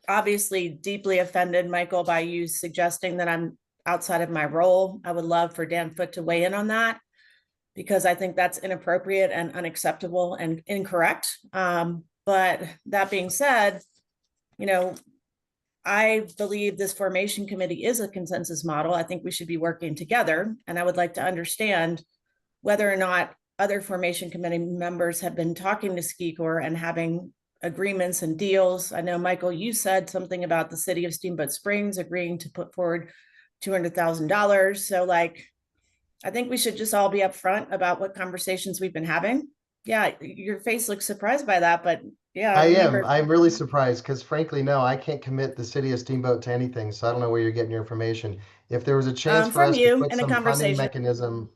obviously deeply offended, Michael, by you suggesting that I'm outside of my role. I would love for Dan Foote to weigh in on that, because I think that's inappropriate and unacceptable and incorrect. But that being said, I believe this formation committee is a consensus model. I think we should be working together. And I would like to understand whether or not other formation committee members have been talking to Ski Corps and having agreements and deals. I know, Michael, you said something about the city of Steamboat Springs agreeing to put forward $200,000. So I think we should just all be upfront about what conversations we've been having. Yeah, your face looks surprised by that, but yeah, I am. I'm really surprised because frankly, no, I can't commit the city of Steamboat to anything. So I don't know where you're getting your information. If there was a chance for from us to you put in a some funding conversation. mechanism,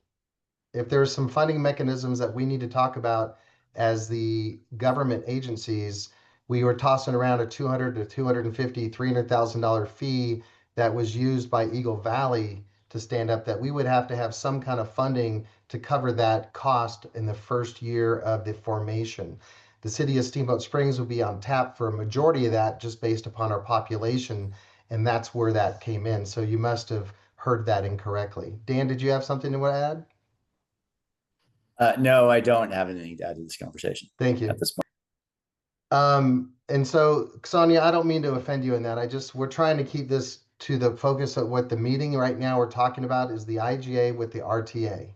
if there's some funding mechanisms that we need to talk about as the government agencies, we were tossing around a $200 to $250, $300,000 fee that was used by Eagle Valley to stand up, that we would have to have some kind of funding to cover that cost in the first year of the formation. The city of Steamboat Springs would be on tap for a majority of that just based upon our population, and that's where that came in. So you must have heard that incorrectly. Dan, did you have something to add? No, I don't have anything to add to this conversation. Thank you. At this point. And so, Sonia, I don't mean to offend you in that. We're trying to keep this to the focus of what the meeting right now we're talking about is the IGA with the RTA,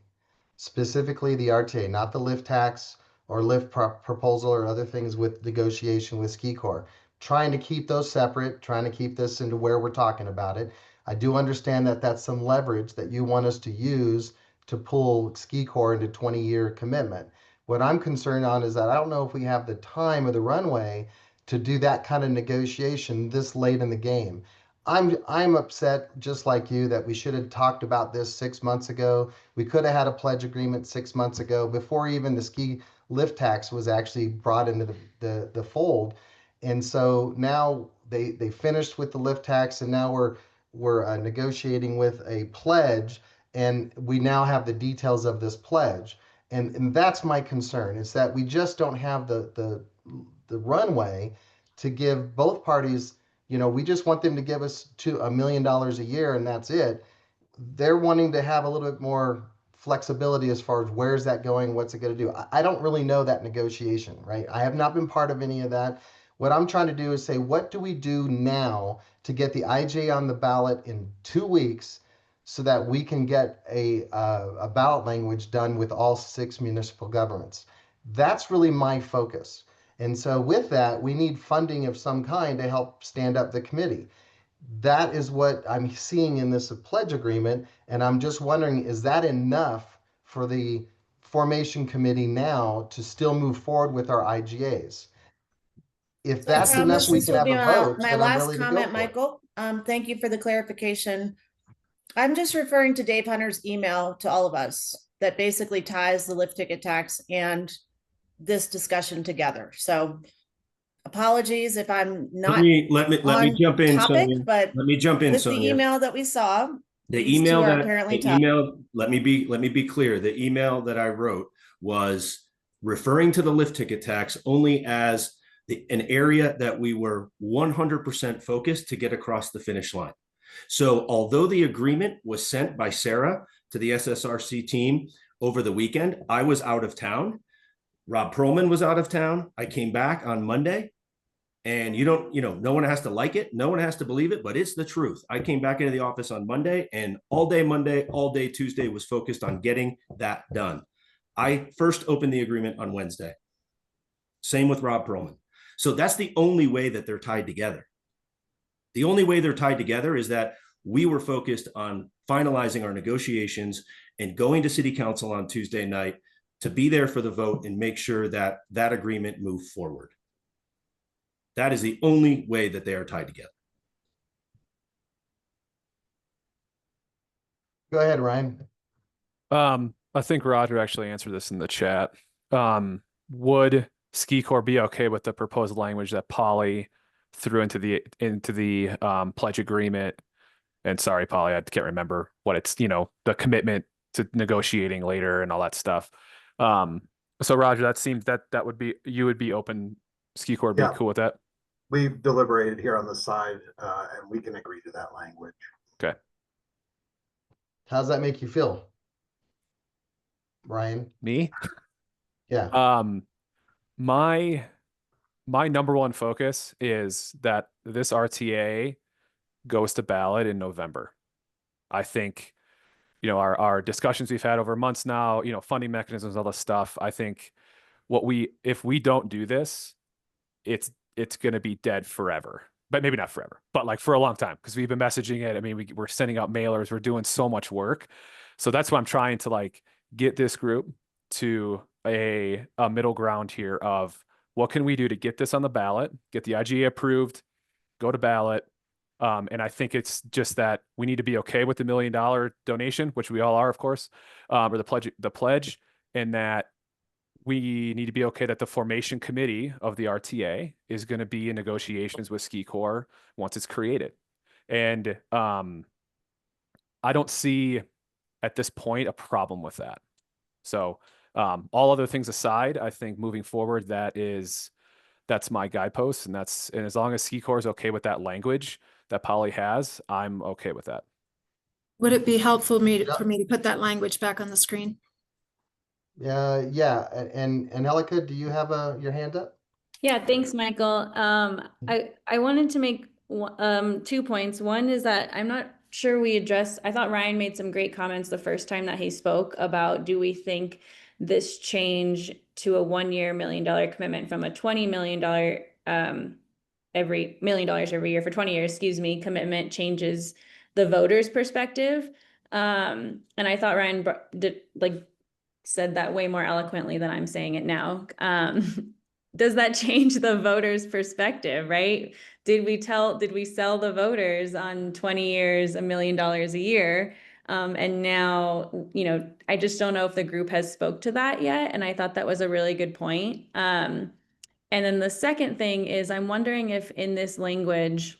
specifically the RTA, not the lift tax or lift proposal or other things with negotiation with Ski Corps. Trying to keep those separate, trying to keep this into where we're talking about it. I do understand that that's some leverage that you want us to use to pull Ski Corps into 20-year commitment. What I'm concerned on is that I don't know if we have the time or the runway to do that kind of negotiation this late in the game. I'm upset, just like you, that we should have talked about this 6 months ago. We could have had a pledge agreement 6 months ago before even the ski lift tax was actually brought into the fold. And so now they finished with the lift tax, and now we're negotiating with a pledge, and we now have the details of this pledge. And that's my concern, is that we just don't have the runway to give both parties. We just want them to give us $1 million a year and that's it. They're wanting to have a little bit more flexibility as far as where's that going, what's it going to do. I don't really know that negotiation, right? I have not been part of any of that. What I'm trying to do is say, what do we do now to get the IJ on the ballot in 2 weeks so that we can get a ballot language done with all 6 municipal governments? That's really my focus. And so with that, we need funding of some kind to help stand up the committee. That is what I'm seeing in this pledge agreement. And I'm just wondering, is that enough for the formation committee now to still move forward with our IGAs? If that's enough, we can have a vote. My then I'm last ready to go comment, for it. Michael. Thank you for the clarification. I'm just referring to Dave Hunter's email to all of us that basically ties the lift ticket tax and this discussion together. So apologies if I'm not let me jump in, topic, Sonia. but Let me jump in, with Sonia. the email that we saw, The these email two are that apparently the tied. email, let me be clear. The email that I wrote was referring to the lift ticket tax only as an area that we were 100% focused to get across the finish line. So although the agreement was sent by Sarah to the SSRC team over the weekend, I was out of town. Rob Perlman was out of town. I came back on Monday, and no one has to like it. No one has to believe it, but it's the truth. I came back into the office on Monday, and all day Monday, all day Tuesday was focused on getting that done. I first opened the agreement on Wednesday. Same with Rob Perlman. So that's the only way that they're tied together. The only way they're tied together is that we were focused on finalizing our negotiations and going to city council on Tuesday night to be there for the vote and make sure that that agreement moved forward. That is the only way that they are tied together. Go ahead, Ryan. I think Roger actually answered this in the chat. Would Ski Corps be okay with the proposed language that Polly threw into the pledge agreement. And sorry, Polly, I can't remember what it's, the commitment to negotiating later and all that stuff. So Roger, that seems that would be, you would be open, Ski Corps would be Yeah. cool with that. We've deliberated here on the side, and we can agree to that language. Okay. How's that make you feel, Ryan? Me? Yeah. My number one focus is that this RTA goes to ballot in November. I think, our discussions we've had over months now, funding mechanisms, all this stuff. I think if we don't do this, it's going to be dead forever. But maybe not forever, but like for a long time, because we've been messaging it. I mean, we're sending out mailers, we're doing so much work. So that's why I'm trying to like get this group to a middle ground here of what can we do to get this on the ballot, get the IGA approved, go to ballot. And I think it's just that we need to be okay with the $1 million donation, which we all are, of course, or the pledge, and that we need to be okay that the formation committee of the RTA is going to be in negotiations with Ski Corps once it's created. And I don't see at this point a problem with that. So all other things aside, I think moving forward, that's my guidepost, and as long as Ski Corps is okay with that language that Polly has, I'm okay with that. Would it be helpful for me to put that language back on the screen? Yeah. And Angelica, do you have your hand up? Yeah, thanks, Michael. I wanted to make 2 points. One is that I'm not sure we addressed, I thought Ryan made some great comments the first time that he spoke about, do we think this change to a 1-year $1 million commitment from a $20 million $1 million every year for 20 years, commitment changes the voters' perspective. And I thought Ryan said that way more eloquently than I'm saying it now. Does that change the voters' perspective, right? Did we sell the voters on 20 years, $1 million a year? And now, I just don't know if the group has spoke to that yet. And I thought that was a really good point. And then the second thing is I'm wondering if in this language,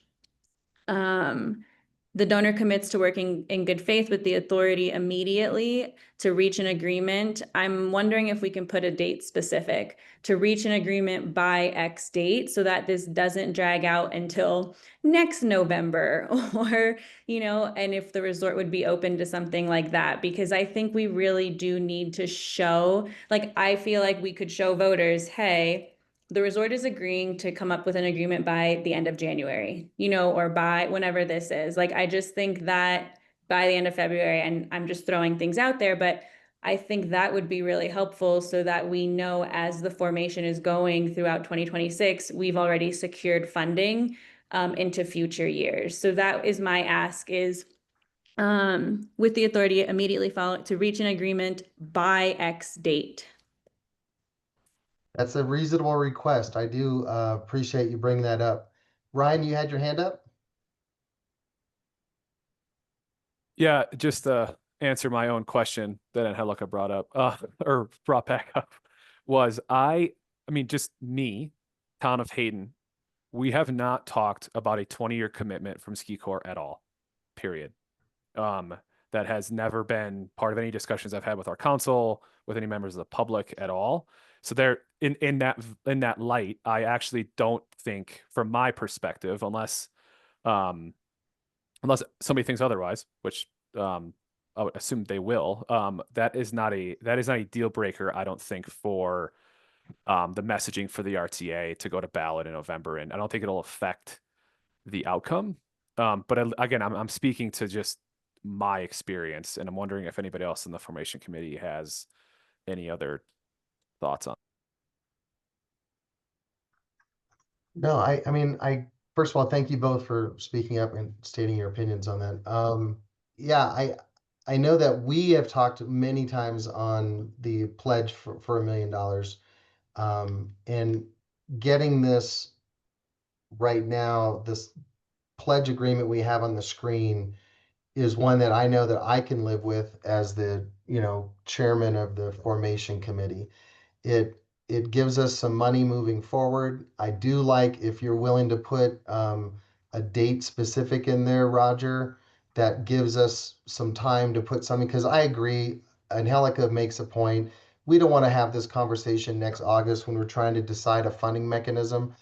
the donor commits to working in good faith with the authority immediately to reach an agreement. I'm wondering if we can put a date specific to reach an agreement by X date so that this doesn't drag out until next November or, and if the resort would be open to something like that, because I think we really do need to show, I feel like we could show voters, hey, the resort is agreeing to come up with an agreement by the end of January, or by whenever this is. I just think that by the end of February, and I'm just throwing things out there, but I think that would be really helpful so that we know as the formation is going throughout 2026, we've already secured funding into future years. So that is my ask is with the authority immediately follow to reach an agreement by X date. That's a reasonable request. I do appreciate you bringing that up. Ryan, you had your hand up? Yeah, just to answer my own question that Angelica brought up, or brought back up, was I mean, just me, town of Hayden, we have not talked about a 20-year commitment from Ski Corps at all, period. That has never been part of any discussions I've had with our council, with any members of the public at all. So there, in that light, I actually don't think, from my perspective, unless somebody thinks otherwise, which I would assume they will, that is not a deal breaker, I don't think, for the messaging for the RTA to go to ballot in November, and I don't think it'll affect the outcome. But again, I'm speaking to just my experience, and I'm wondering if anybody else in the formation committee has any other thoughts on. No, I mean, first of all, thank you both for speaking up and stating your opinions on that. Yeah, I know that we have talked many times on the pledge for $1 million, and getting this right now, this pledge agreement we have on the screen is one that I know that I can live with as the chairman of the formation committee. It It gives us some money moving forward. I do like if you're willing to put a date specific in there, Roger, that gives us some time to put something, because I agree, Angelica makes a point. We don't want to have this conversation next August when we're trying to decide a funding mechanism.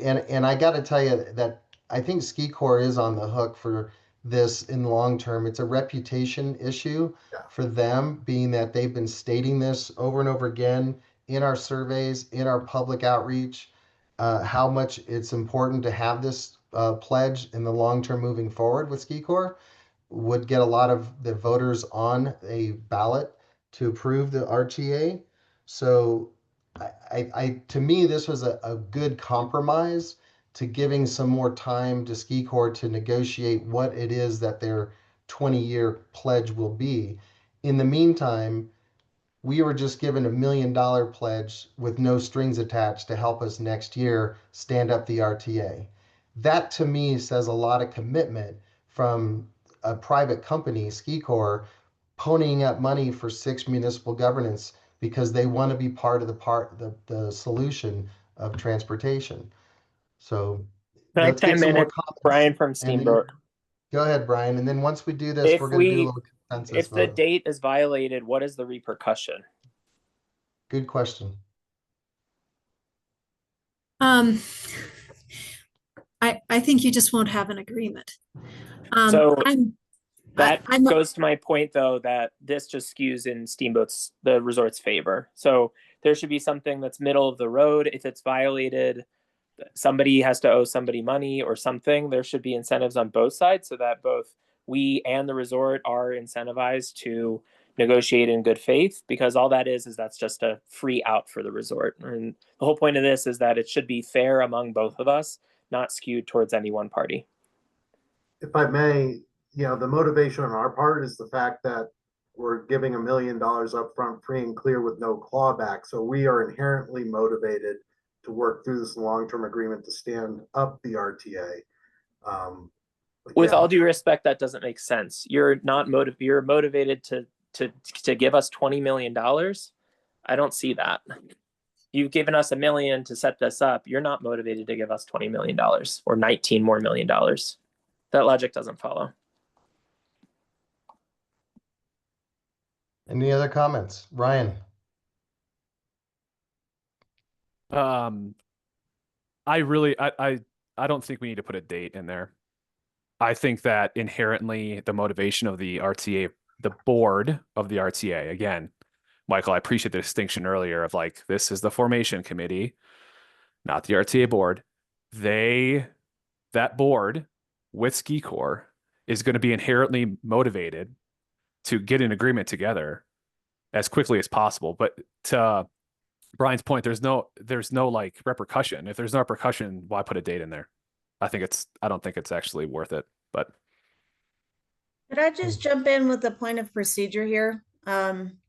And I got to tell you that I think Ski Corps is on the hook for this in the long term. It's a reputation issue for them, being that they've been stating this over and over again in our surveys, in our public outreach, how much it's important to have this pledge in the long term moving forward with Ski Corps. Would get a lot of the voters on a ballot to approve the RTA. So to me, this was a good compromise to giving some more time to Ski Corps to negotiate what it is that their 20-year pledge will be. In the meantime, we were just given $1 million pledge with no strings attached to help us next year stand up the RTA. That to me says a lot of commitment from a private company, Ski Corps, ponying up money for 6 municipal governance because they want to be part of the solution of transportation. So Can I let's get 10 some more minutes, comments. Brian from And then, Steamboat? go ahead, Brian. And then once we do this, If we're going to do a we, little consensus if the vote. date is violated, what is the repercussion? Good question. I think you just won't have an agreement. So I'm that I'm goes to my point, though, that this just skews in Steamboat's, the resort's favor. So there should be something that's middle of the road. If it's violated, somebody has to owe somebody money or something. There should be incentives on both sides so that both we and the resort are incentivized to negotiate in good faith, because all that is that's just a free out for the resort. And the whole point of this is that it should be fair among both of us, not skewed towards any one party. If I may, the motivation on our part is the fact that we're giving $1 million upfront free and clear with no clawback. So we are inherently motivated to work through this long-term agreement to stand up the RTA. With all due respect, that doesn't make sense. You're not you're motivated to give us $20 million. I don't see that. You've given us $1 million to set this up. You're not motivated to give us $20 million or 19 more million dollars. That logic doesn't follow. Any other comments? Ryan? I don't think we need to put a date in there. I think that inherently the motivation of the RTA, the board of the RTA, again, Michael, I appreciate the distinction earlier of like, this is the formation committee, not the RTA board. That board with Ski Corps is going to be inherently motivated to get an agreement together as quickly as possible. But to Brian's point, there's no like repercussion. If there's no repercussion, why put a date in there? I don't think it's actually worth it, but. Could I just jump in with a point of procedure here?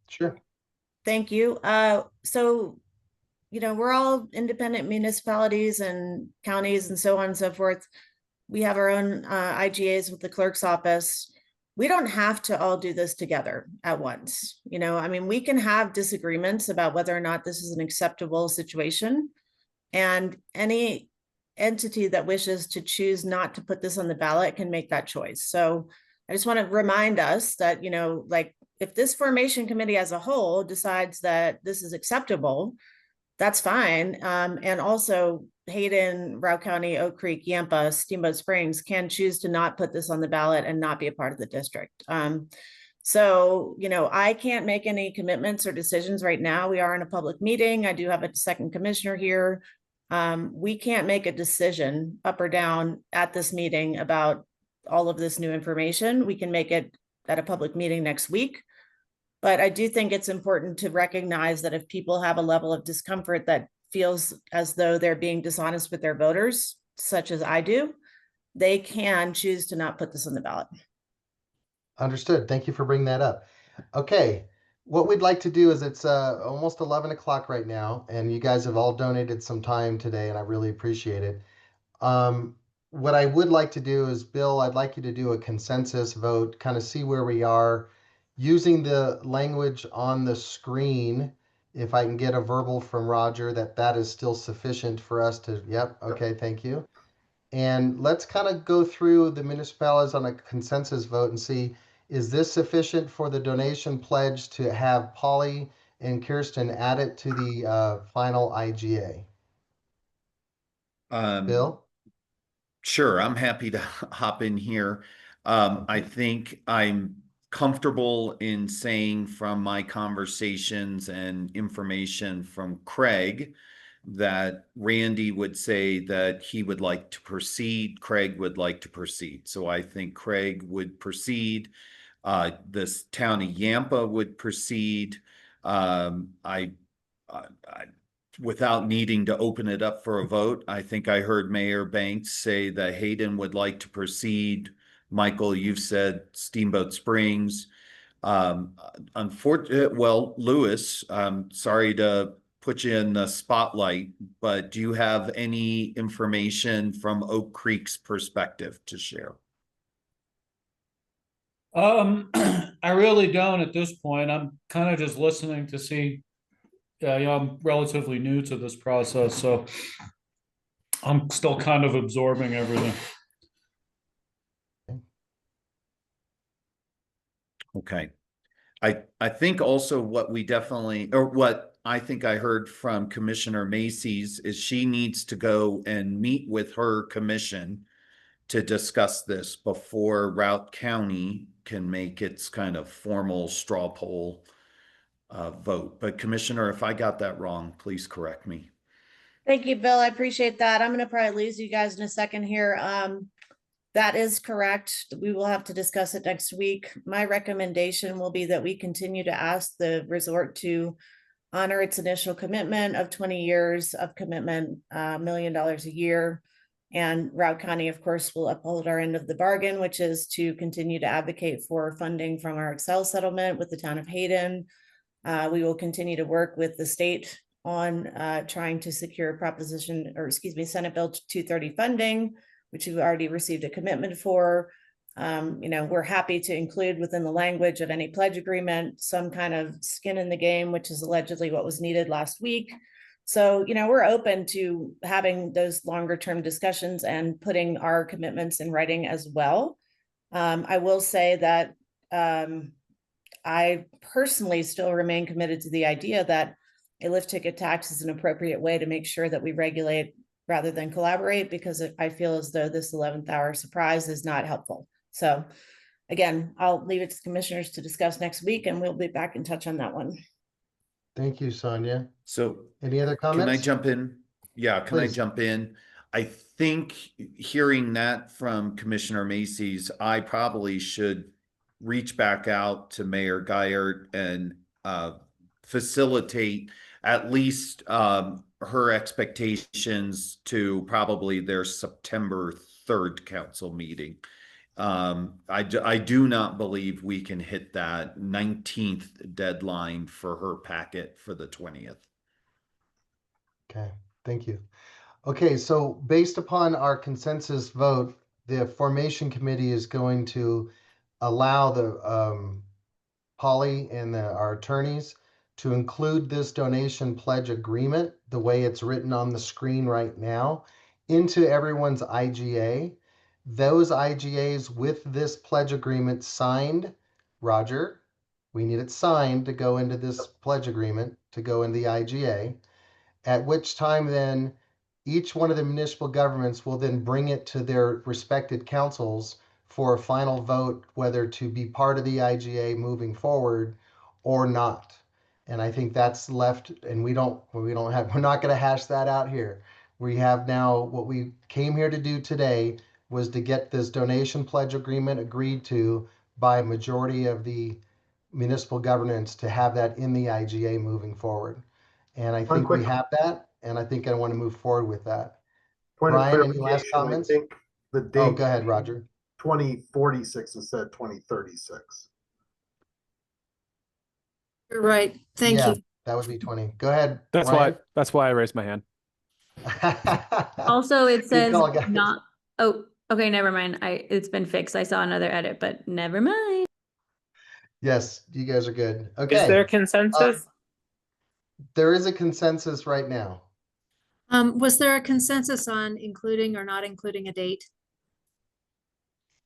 Sure. Thank you. So, we're all independent municipalities and counties and so on and so forth. We have our own IGAs with the clerk's office. We don't have to all do this together at once. We can have disagreements about whether or not this is an acceptable situation. And any entity that wishes to choose not to put this on the ballot can make that choice. So I just want to remind us that, like if this formation committee as a whole decides that this is acceptable, that's fine. And also Hayden, Route County, Oak Creek, Yampa, Steamboat Springs can choose to not put this on the ballot and not be a part of the district. So, I can't make any commitments or decisions right now. We are in a public meeting. I do have a second commissioner here. We can't make a decision up or down at this meeting about all of this new information. We can make it at a public meeting next week. But I do think it's important to recognize that if people have a level of discomfort that feels as though they're being dishonest with their voters, such as I do, they can choose to not put this on the ballot. Understood. Thank you for bringing that up. Okay. What we'd like to do is it's almost 11 o'clock right now, and you guys have all donated some time today, and I really appreciate it. What I would like to do is, Bill, I'd like you to do a consensus vote, kind of see where we are using the language on the screen If I can get a verbal from Roger that that is still sufficient for us to, yep, okay, thank you. And let's kind of go through the municipalities on a consensus vote and see, is this sufficient for the donation pledge to have Polly and Kirsten add it to the final IGA? Bill? Sure, I'm happy to hop in here. I think I'm comfortable in saying from my conversations and information from Craig that Randy would say that he would like to proceed, Craig would like to proceed. So I think Craig would proceed. This town of Yampa would proceed. I without needing to open it up for a vote, I think I heard Mayor Banks say that Hayden would like to proceed. Michael, you've said Steamboat Springs. Unfortunately, well, Lewis, I'm sorry to put you in the spotlight, but do you have any information from Oak Creek's perspective to share? I really don't at this point. I'm kind of just listening to see. I'm relatively new to this process, so I'm still kind of absorbing everything. Okay. I think also what we definitely, or what I think I heard from Commissioner Macy's is she needs to go and meet with her commission to discuss this before Routt County can make its kind of formal straw poll vote. But Commissioner, if I got that wrong, please correct me. Thank you, Bill. I appreciate that. I'm going to probably lose you guys in a second here. That is correct. We will have to discuss it next week. My recommendation will be that we continue to ask the resort to honor its initial commitment of 20 years of commitment, $1 million a year. And Routt County, of course, will uphold our end of the bargain, which is to continue to advocate for funding from our Excel settlement with the town of Hayden. We will continue to work with the state on trying to secure Senate Bill 230 funding, which we've already received a commitment for. We're happy to include within the language of any pledge agreement some kind of skin in the game, which is allegedly what was needed last week. So, we're open to having those longer term discussions and putting our commitments in writing as well. I will say that I personally still remain committed to the idea that a lift ticket tax is an appropriate way to make sure that we regulate rather than collaborate, because I feel as though this 11th hour surprise is not helpful. So again, I'll leave it to commissioners to discuss next week, and we'll be back in touch on that one. Thank you, Sonia. So any other comments? Can I jump in? Yeah, can Please. I jump in? I think hearing that from Commissioner Macy's, I probably should reach back out to Mayor Guyert and facilitate at least her expectations to probably their September 3rd council meeting. I do not believe we can hit that 19th deadline for her packet for the 20th. Okay, thank you. Okay, so based upon our consensus vote, the formation committee is going to allow the Polly and our attorneys to include this donation pledge agreement, the way it's written on the screen right now, into everyone's IGA. Those IGAs with this pledge agreement signed, Roger, we need it signed to go into this pledge agreement, to go in the IGA, at which time then each one of the municipal governments will then bring it to their respected councils for a final vote, whether to be part of the IGA moving forward or not. And I think that's left, and we're not going to hash that out here. We have now, what we came here to do today was to get this donation pledge agreement agreed to by a majority of the municipal governance to have that in the IGA moving forward. And I think we have that, and I think I want to move forward with that. Point of Brian, any last clarification, comments? I think the date. Oh, go ahead, Roger. 2046 instead of 2036. You're right. Thank you. That would be 20. Go ahead. That's Ryan. why I raised my hand. Also, it says call, guys. not. Oh, okay. Never mind. It's been fixed. I saw another edit, but never mind. Yes, you guys are good. Okay. Is there consensus? There is a consensus right now. Was there a consensus on including or not including a date?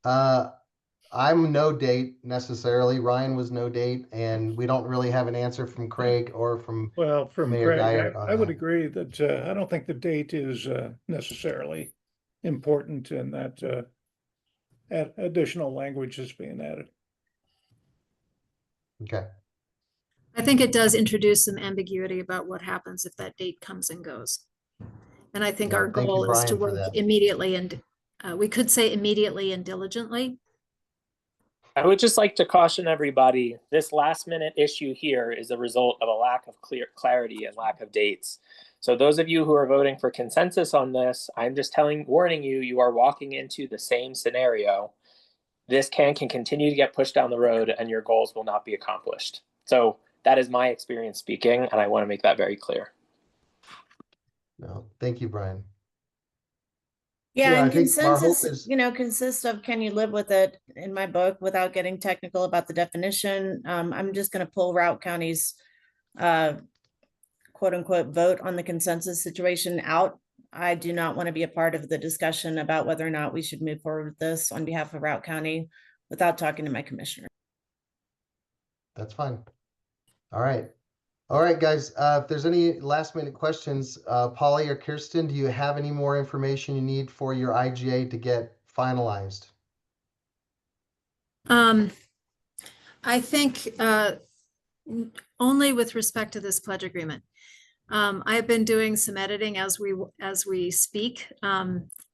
I'm no date necessarily. Ryan was no date, and we don't really have an answer from Craig or from Well, from Mayor Craig, Dyer on I would that. agree that I don't think the date is necessarily important in that additional language is being added. Okay. I think it does introduce some ambiguity about what happens if that date comes and goes. And I think Yeah, our thank you, goal is to Brian, for work that. immediately and we could say immediately and diligently. I would just like to caution everybody, this last minute issue here is a result of a lack of clear clarity and lack of dates. So those of you who are voting for consensus on this, I'm just warning you, you are walking into the same scenario. This can continue to get pushed down the road and your goals will not be accomplished. So that is my experience speaking, and I want to make that very clear. No, thank you, Brian. Yeah, I and think our hope consensus, is, consists of, can you live with it in my book without getting technical about the definition? I'm just gonna pull Route County's quote unquote vote on the consensus situation out. I do not want to be a part of the discussion about whether or not we should move forward with this on behalf of Route County without talking to my commissioner. that's fine. All right. All right, guys, if there's any last minute questions, Polly or Kirsten, do you have any more information you need for your IGA to get finalized? I think only with respect to this pledge agreement. I have been doing some editing as we speak.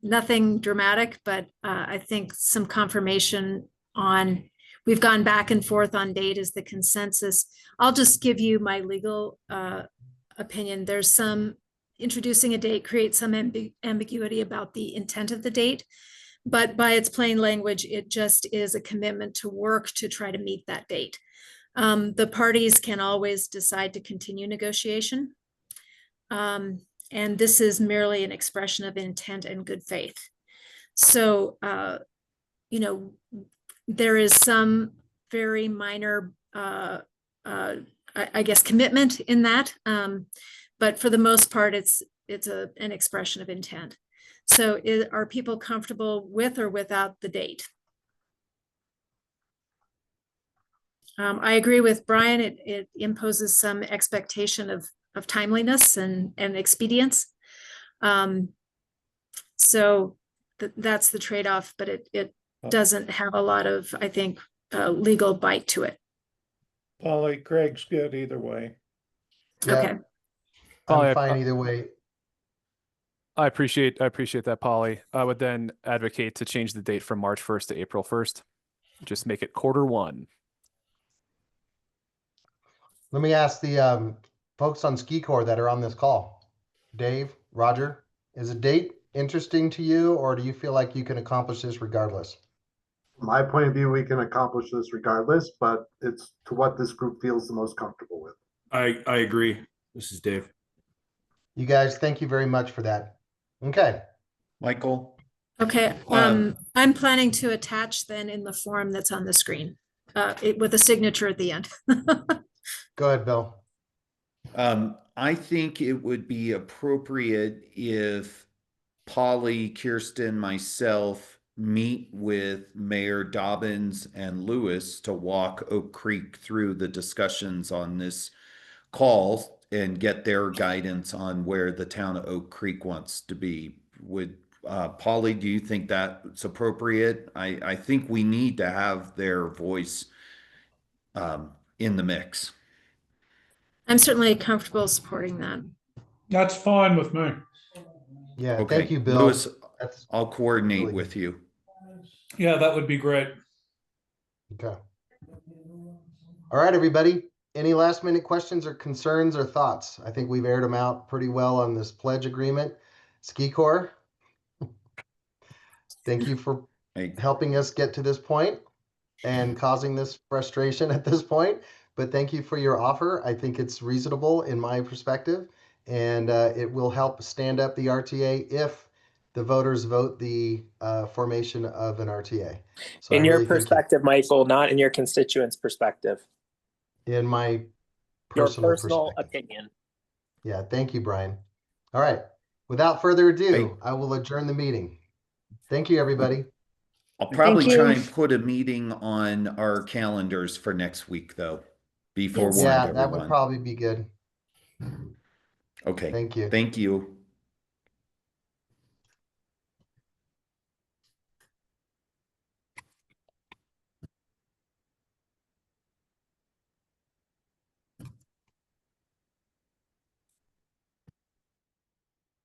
Nothing dramatic, but I think some confirmation on, we've gone back and forth on date is the consensus. I'll just give you my legal opinion. There's some, introducing a date creates some ambiguity about the intent of the date, but by its plain language, it just is a commitment to work to try to meet that date. The parties can always decide to continue negotiation. And this is merely an expression of intent and good faith. So, there is some very minor, I guess, commitment in that. But for the most part, it's an expression of intent. So are people comfortable with or without the date? I agree with Brian. It imposes some expectation of timeliness and expedience. So that's the trade-off, but it doesn't have a lot of, I think, legal bite to it. Polly, Craig's good either way. Yeah, Okay. I'm fine either way. I appreciate that, Polly. I would then advocate to change the date from March 1st to April 1st. Just make it Q1. Let me ask the folks on Ski Corps that are on this call. Dave, Roger, is a date interesting to you, or do you feel like you can accomplish this regardless? From my point of view, we can accomplish this regardless, but it's to what this group feels the most comfortable with. I agree. This is Dave. You guys, thank you very much for that. Okay. Michael? Okay, I'm planning to attach then in the form that's on the screen, with a signature at the end. Go ahead, Bill. I think it would be appropriate if Polly, Kirsten, myself meet with Mayor Dobbins and Lewis to walk Oak Creek through the discussions on this call and get their guidance on where the town of Oak Creek wants to be. Would Polly, do you think that's appropriate? I think we need to have their voice in the mix. I'm certainly comfortable supporting that. That's fine with me. Yeah, Okay. thank you, Bill. Lewis, I'll coordinate with you. Yeah, that would be great. Okay. All right, everybody. Any last minute questions or concerns or thoughts? I think we've aired them out pretty well on this pledge agreement. Ski Corps, thank you for helping us get to this point and causing this frustration at this point. But thank you for your offer. I think it's reasonable in my perspective, and it will help stand up the RTA if the voters vote the formation of an RTA. So in your perspective, Michael, not in your constituents' perspective. In my Your personal personal perspective. opinion. Yeah, thank you, Brian. All right. Without further ado, Hey. I will adjourn the meeting. Thank you, everybody. I'll probably you. try and put a meeting on our calendars for next week, though. Be Yes. Yeah, forewarned, that would everyone. probably be good. Okay. Thank you. Thank you.